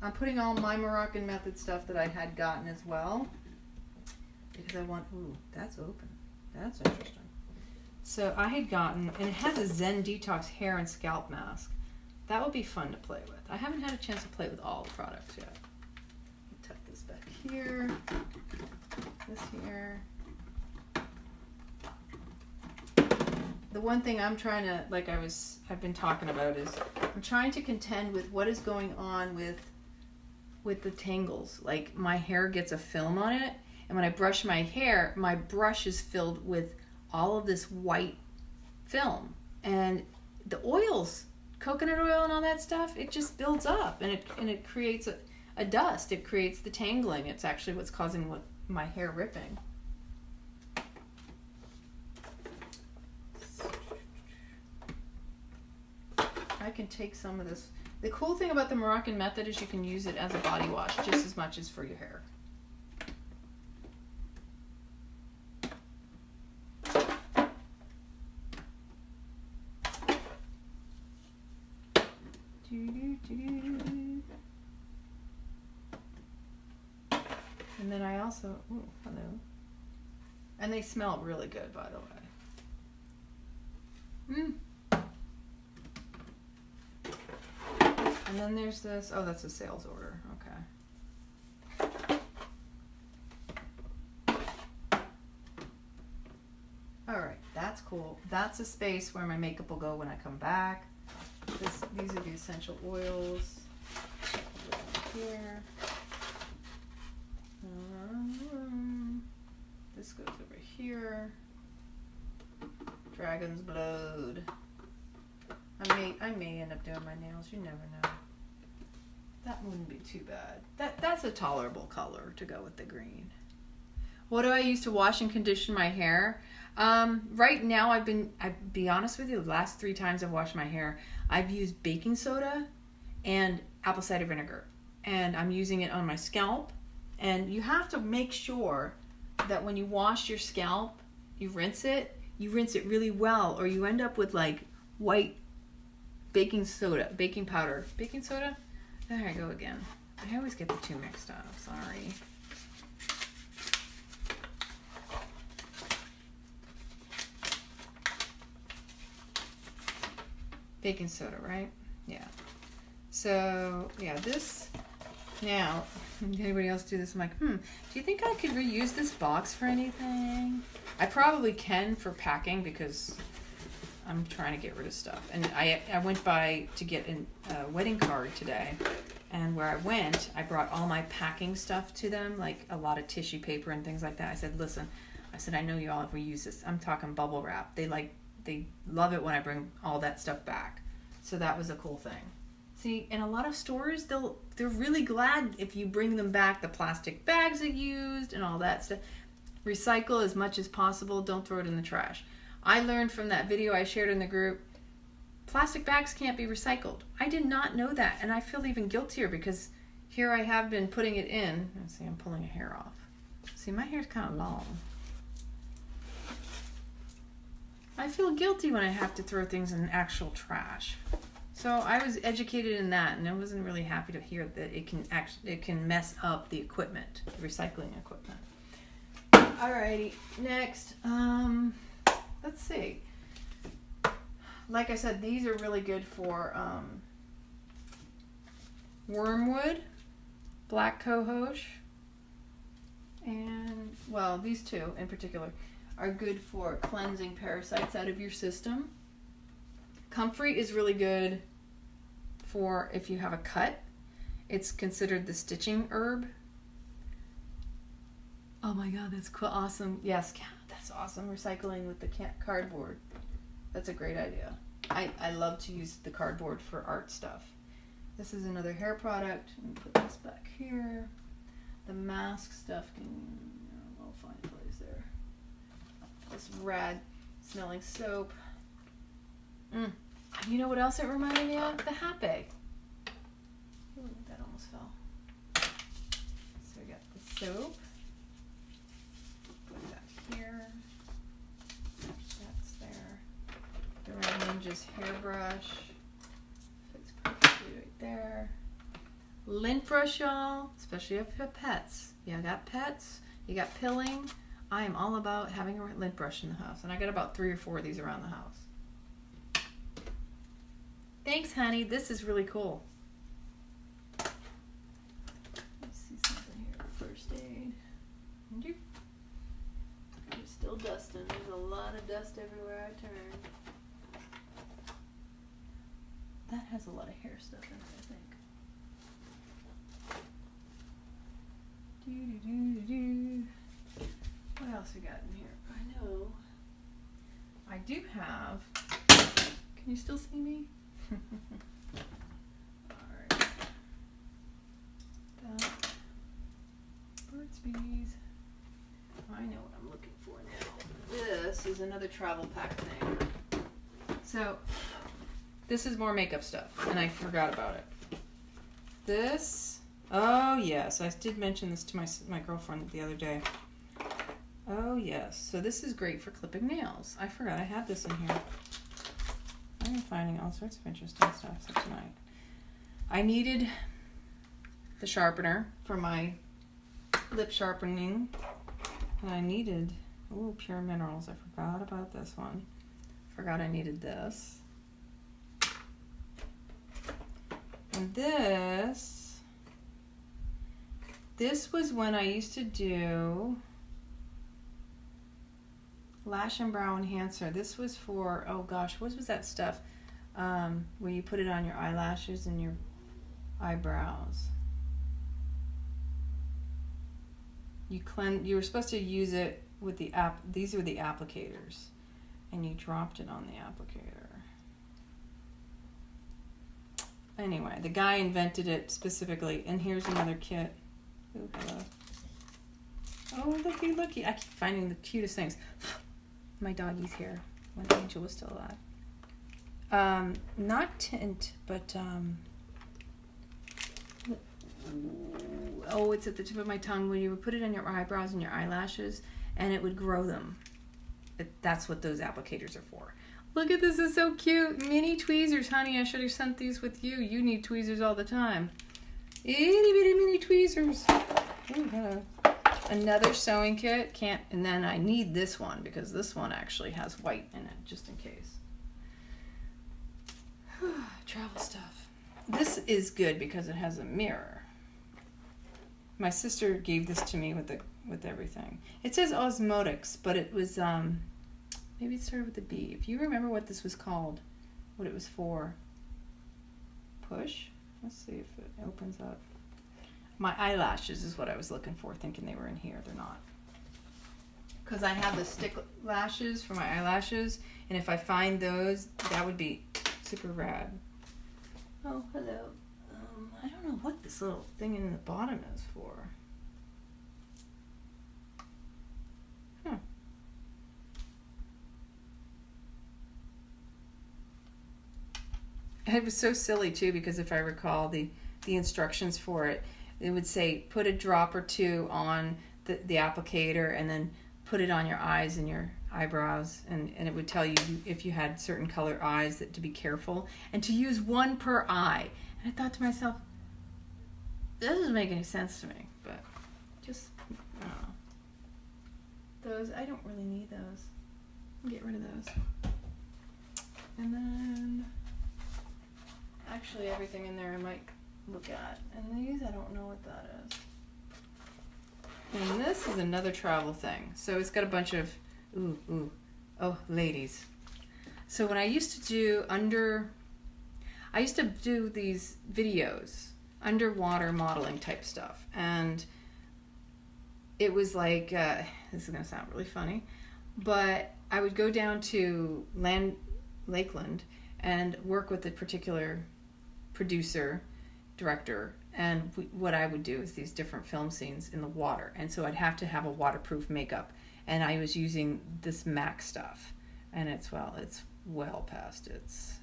I'm putting all my Moroccan Method stuff that I had gotten as well. Because I want, ooh, that's open. That's interesting. So I had gotten, and it has a Zen Detox hair and scalp mask. That would be fun to play with. I haven't had a chance to play with all the products yet. Tuck this back here, this here. The one thing I'm trying to, like I've been talking about is I'm trying to contend with what is going on with the tangles. Like my hair gets a film on it, and when I brush my hair, my brush is filled with all of this white film, and the oils, coconut oil and all that stuff, it just builds up, and it creates a dust. It creates the tangling. It's actually what's causing my hair ripping. I can take some of this. The cool thing about the Moroccan Method is you can use it as a body wash just as much as for your hair. And then I also, ooh, hello. And they smell really good, by the way. And then there's this, oh, that's a sales order, okay. All right, that's cool. That's a space where my makeup will go when I come back. These are the essential oils. Here. This goes over here. Dragon's blood. I may end up doing my nails. You never know. That wouldn't be too bad. That's a tolerable color to go with the green. What do I use to wash and condition my hair? Right now, I'll be honest with you, the last 3 times I've washed my hair, I've used baking soda and apple cider vinegar. And I'm using it on my scalp. And you have to make sure that when you wash your scalp, you rinse it really well, or you end up with like white baking powder. Baking soda? There I go again. I always get the two mixed up, sorry. Baking soda, right? Yeah. So, yeah, this, now, anybody else do this? I'm like, do you think I could reuse this box for anything? I probably can for packing because I'm trying to get rid of stuff. And I went by to get a wedding card today, and where I went, I brought all my packing stuff to them, like a lot of tissue paper and things like that. I said, listen, I know you all have reused this. I'm talking bubble wrap. They love it when I bring all that stuff back. So that was a cool thing. See, in a lot of stores, they're really glad if you bring them back the plastic bags that you used and all that stuff. Recycle as much as possible. Don't throw it in the trash. I learned from that video I shared in the group, plastic bags can't be recycled. I did not know that, and I feel even guiltier because here I have been putting it in. Let's see, I'm pulling a hair off. See, my hair's kind of long. I feel guilty when I have to throw things in actual trash. So I was educated in that, and I wasn't really happy to hear that it can mess up the equipment, the recycling equipment. Alrighty, next, let's see. Like I said, these are really good for wormwood, black cohosh, and, well, these two in particular are good for cleansing parasites out of your system. Comfrey is really good for if you have a cut. It's considered the stitching herb. Oh my god, that's cool. Awesome. Yes, that's awesome. Recycling with the cardboard. That's a great idea. I love to use the cardboard for art stuff. This is another hair product. Let me put this back here. The mask stuff I'll find a place there. This rad smelling soap. You know what else it reminded me of? The Happy. Ooh, that almost fell. So we got this soap. Put that here. That's there. The Red Ninja's hairbrush. Fits perfectly right there. Lint brush, y'all, especially if you have pets. Yeah, I got pets. You got pilling. I am all about having a lint brush in the house, and I got about 3 or 4 of these around the house. Thanks, honey. This is really cool. Let's see something here. First aid. And you? I'm still dusting. There's a lot of dust everywhere I turn. That has a lot of hair stuff in it, I think. Do. What else we got in here? I know. I do have. Can you still see me? Alright. That. Burt's Bees. I know what I'm looking for now. This is another travel pack thing. So, this is more makeup stuff, and I forgot about it. This. Oh yes, I did mention this to my girlfriend the other day. Oh yes, so this is great for clipping nails. I forgot I had this in here. I'm finding all sorts of interesting stuff so tonight. I needed the sharpener for my lip sharpening, and I needed Pure Minerals. I forgot about this one. Forgot I needed this. And this was when I used to do Lash and Brow Enhancer. This was for, oh gosh, what was that stuff? Where you put it on your eyelashes and your eyebrows. You were supposed to use it with the these are the applicators. And you dropped it on the applicator. Anyway, the guy invented it specifically, and here's another kit. Ooh, hello. Oh, looky. I keep finding the cutest things. My doggy's here when Angel was still alive. Not tint, but oh, it's at the tip of my tongue where you would put it on your eyebrows and your eyelashes, and it would grow them. That's what those applicators are for. Look at this, is so cute. Mini tweezers, honey. I should have sent these with you. You need tweezers all the time. Itty bitty mini tweezers. Ooh, hello. Another sewing kit. And then I need this one because this one actually has white in it, just in case. Travel stuff. This is good because it has a mirror. My sister gave this to me with everything. It says Osmotics, but it was maybe it started with a B. If you remember what this was called, what it was for. Push. Let's see if it opens up. My eyelashes is what I was looking for, thinking they were in here. They're not. Because I have the stick lashes for my eyelashes, and if I find those, that would be super rad. Oh, hello. I don't know what this little thing in the bottom is for. Huh. It was so silly too, because if I recall the instructions for it, it would say put a drop or two on the applicator and then put it on your eyes and your eyebrows, and it would tell you if you had certain color eyes that to be careful and to use one per eye. And I thought to myself, that doesn't make any sense to me, but just, I don't know. Those, I don't really need those. I'll get rid of those. And then, actually everything in there I might look at. And these, I don't know what that is. And this is another travel thing. So it's got a bunch of, oh, ladies. So when I used to do these videos, underwater modeling type stuff. And it was like, this is going to sound really funny, but I would go down to Lakeland and work with a particular producer, director, and what I would do is these different film scenes in the water, and so I'd have to have a waterproof makeup, and I was using this MAC stuff, and it's well past its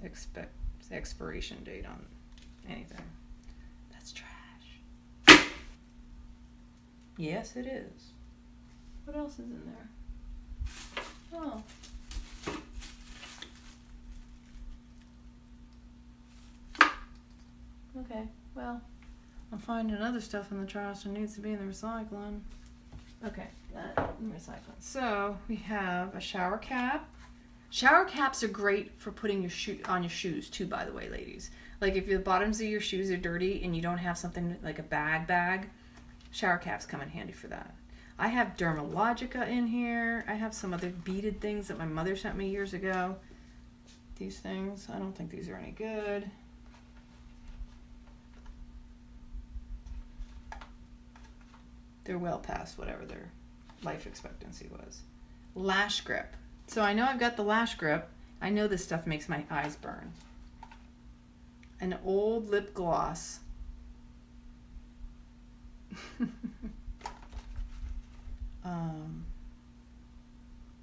expiration date on anything. That's trash. Yes, it is. What else is in there? Oh. Okay, well, I'm finding other stuff in the trash that needs to be in the recycling. Okay, that in recycling. So we have a shower cap. Shower caps are great for putting your on your shoes too, by the way, ladies. Like if the bottoms of your shoes are dirty and you don't have something like a bag, shower caps come in handy for that. I have Dermalogica in here. I have some other beaded things that my mother sent me years ago. These things, I don't think these are any good. They're well past whatever their life expectancy was. Lash grip. So I know I've got the lash grip. I know this stuff makes my eyes burn. An old lip gloss.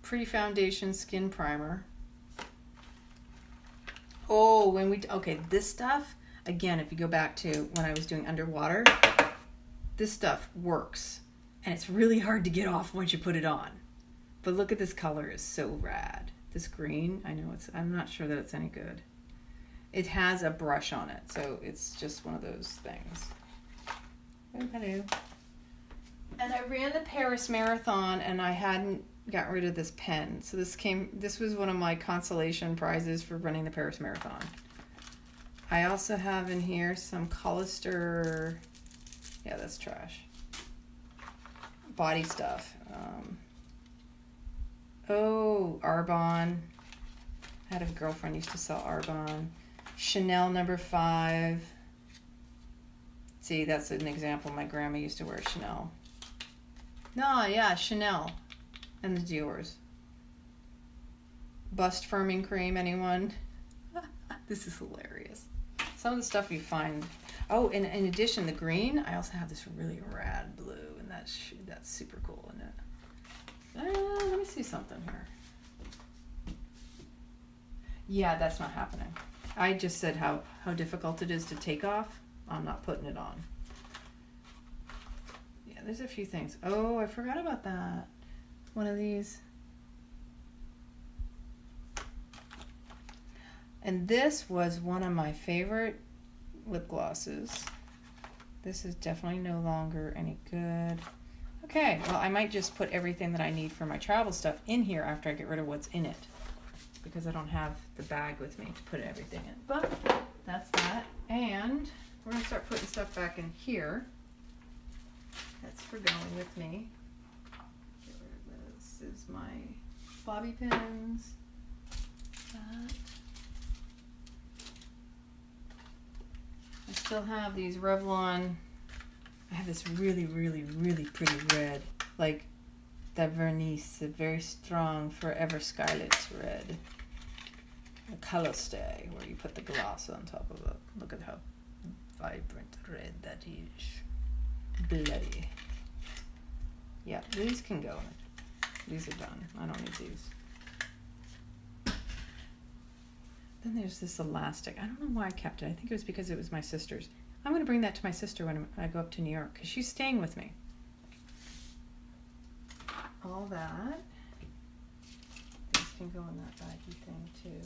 Pretty foundation skin primer. Oh, okay, this stuff, again, if you go back to when I was doing underwater, this stuff works. And it's really hard to get off once you put it on. But look at this color, is so rad. This green, I'm not sure that it's any good. It has a brush on it, so it's just one of those things. Oh, hello. And I ran the Paris Marathon and I hadn't got rid of this pen. So this was one of my consolation prizes for running the Paris Marathon. I also have in here some Hollister, yeah, that's trash, body stuff. Arbonne. I had a girlfriend who used to sell Arbonne. Chanel No. 5. See, that's an example. My grandma used to wear Chanel. No, yeah, Chanel. And the Dior's. Bust firming cream, anyone? This is hilarious. Some of the stuff you find. Oh, and in addition, the green, I also have this really rad blue, and that's super cool, isn't it? Let me see something here. Yeah, that's not happening. I just said how difficult it is to take off. I'm not putting it on. Yeah, there's a few things. Oh, I forgot about that. One of these. And this was one of my favorite lip glosses. This is definitely no longer any good. Okay, well, I might just put everything that I need for my travel stuff in here after I get rid of what's in it, because I don't have the bag with me to put everything in. But that's that. And we're going to start putting stuff back in here. That's for going with me. Get rid of this. This is my bobby pins. That. I still have these Revlon. I have this really, really, really pretty red, like the Vernice, a very strong Forever Scarlet red. The color stay, where you put the gloss on top of it. Look at how vibrant red that is. Bloody. Yeah, these can go. These are done. I don't need these. Then there's this elastic. I don't know why I kept it. I think it was because it was my sister's. I'm going to bring that to my sister when I go up to New York, because she's staying with me. All that. These can go in that baggy thing too.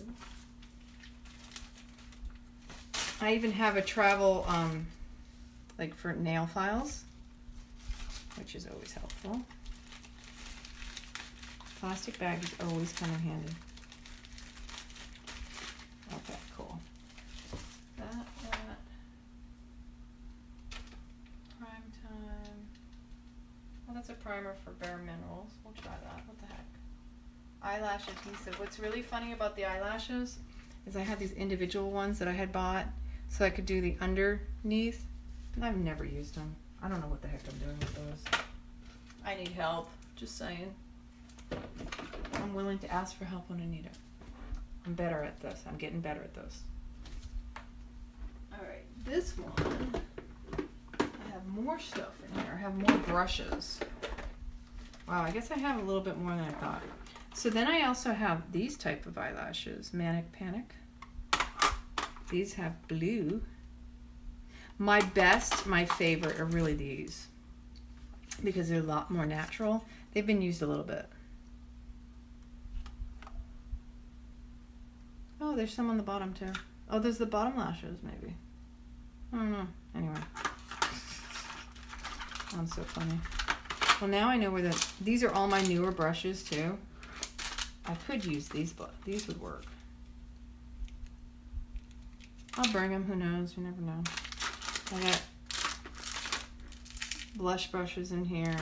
I even have a travel, like for nail files, which is always helpful. Plastic bag is always kind of handy. Okay, cool. That. Prime time. Well, that's a primer for Bare Minerals. We'll try that. What the heck? Eyelash adhesive. What's really funny about the eyelashes is I had these individual ones that I had bought so I could do the underneath, and I've never used them. I don't know what the heck I'm doing with those. I need help. Just saying. I'm willing to ask for help when I need it. I'm better at this. I'm getting better at those. All right, this one, I have more stuff in here. I have more brushes. Wow, I guess I have a little bit more than I thought. So then I also have these type of eyelashes, Manic Panic. These have blue. My favorite are really these. because they're a lot more natural. They've been used a little bit. Oh, there's some on the bottom too. Oh, there's the bottom lashes maybe. I don't know. Anyway. I'm so funny. Well, now I know where these are all my newer brushes too. I could use these, but these would work. I'll bring them, who knows, you never know. I got blush brushes in here,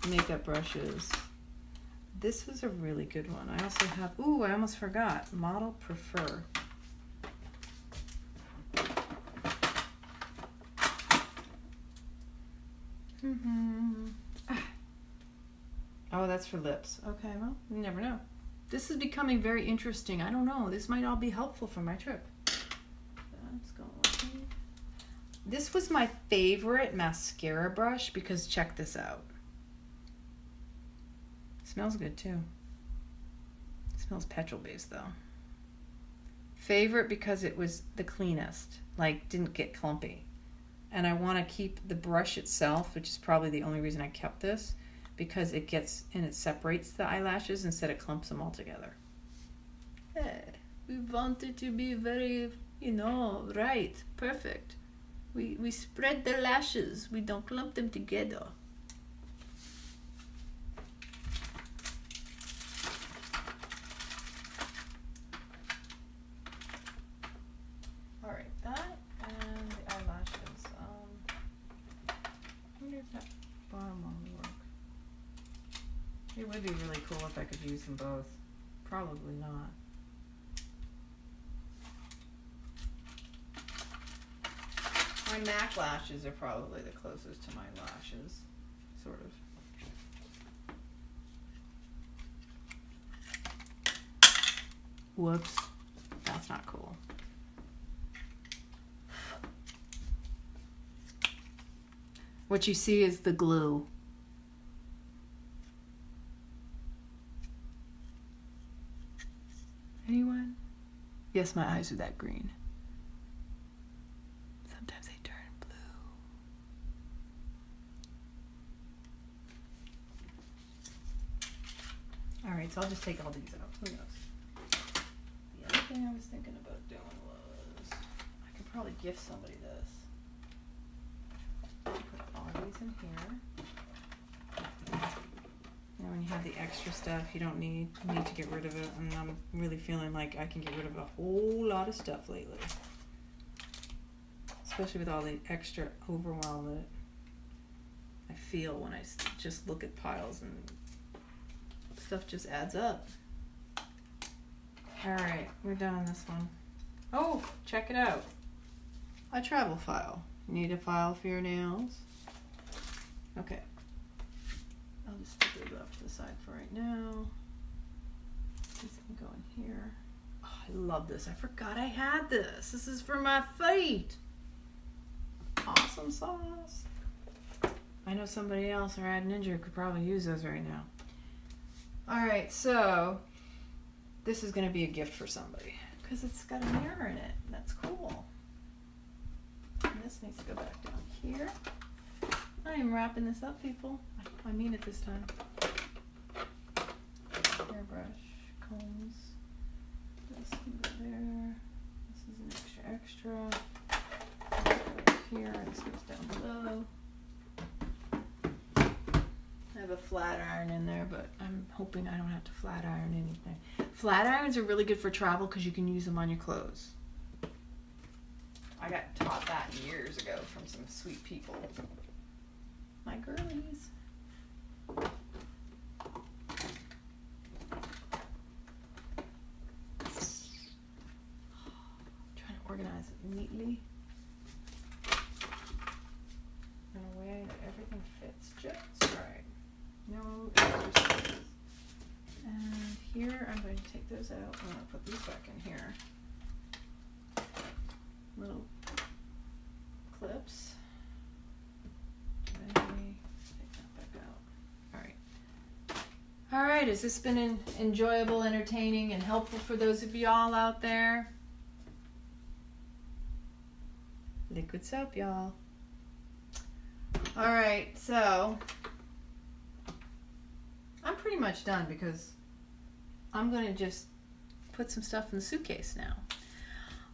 makeup brushes. This was a really good one. I also have, ooh, I almost forgot, Model Prefer. Oh, that's for lips. Okay, well, you never know. This is becoming very interesting. I don't know. This might all be helpful for my trip. That's going. This was my favorite mascara brush because check this out. Smells good too. It smells petrol based though. Favorite because it was the cleanest. Like, didn't get clumpy. And I want to keep the brush itself, which is probably the only reason I kept this, because it gets and it separates the eyelashes instead of clumps them all together. Hey, we want it to be very, right, perfect. We spread the lashes. We don't clump them together. All right, that and the eyelashes. I wonder if that bottom one will work. It would be really cool if I could use them both. Probably not. My MAC lashes are probably the closest to my lashes, sort of. Whoops, that's not cool. What you see is the glue. Anyone? Yes, my eyes are that green. Sometimes they turn blue. All right, so I'll just take all these out. Who knows? The other thing I was thinking about doing was I could probably gift somebody this. Put all these in here. And when you have the extra stuff you don't need to get rid of it, and I'm really feeling like I can get rid of a whole lot of stuff lately, especially with all the extra overwhelm that I feel when I just look at piles and stuff just adds up. All right, we're done on this one. Oh, check it out, a travel file. Need a file for your nails? Okay. I'll just stick those off to the side for right now. This can go in here. Oh, I love this. I forgot I had this. This is for my feet. Awesome sauce. I know somebody else, or Rad Ninja, could probably use those right now. All right, so this is going to be a gift for somebody because it's got a mirror in it. That's cool. And this needs to go back down here. I am wrapping this up, people. I mean it this time. Hairbrush, combs. This can go there. This is an extra. This goes here. This goes down below. I have a flat iron in there, but I'm hoping I don't have to flat iron anything. Flat irons are really good for travel because you can use them on your clothes. I got taught that years ago from some sweet people. My girlies. Trying to organize it neatly in a way that everything fits just right. No extra spaces. And here I'm going to take those out. I'm going to put these back in here. Little clips. Take that back out. All right, has this been enjoyable, entertaining, and helpful for those of y'all out there? Liquid soap, y'all. All right, so I'm pretty much done because I'm going to just put some stuff in the suitcase now.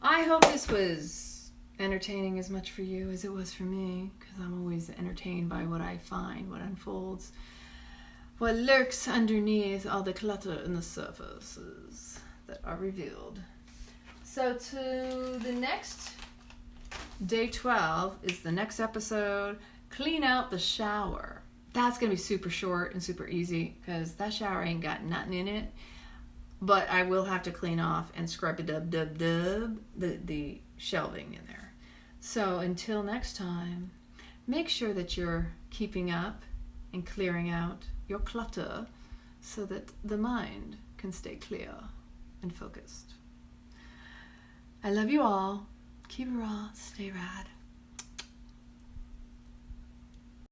I hope this was entertaining as much for you as it was for me, because I'm always entertained by what I find, what unfolds, what lurks underneath all the clutter in the surfaces that are revealed. So to the next, day 12 is the next episode, clean out the shower. That's going to be super short and super easy because that shower ain't got nothing in it. But I will have to clean off and scrub the shelving in there. So until next time, make sure that you're keeping up and clearing out your clutter so that the mind can stay clear and focused. I love you all. Keep it raw, stay rad.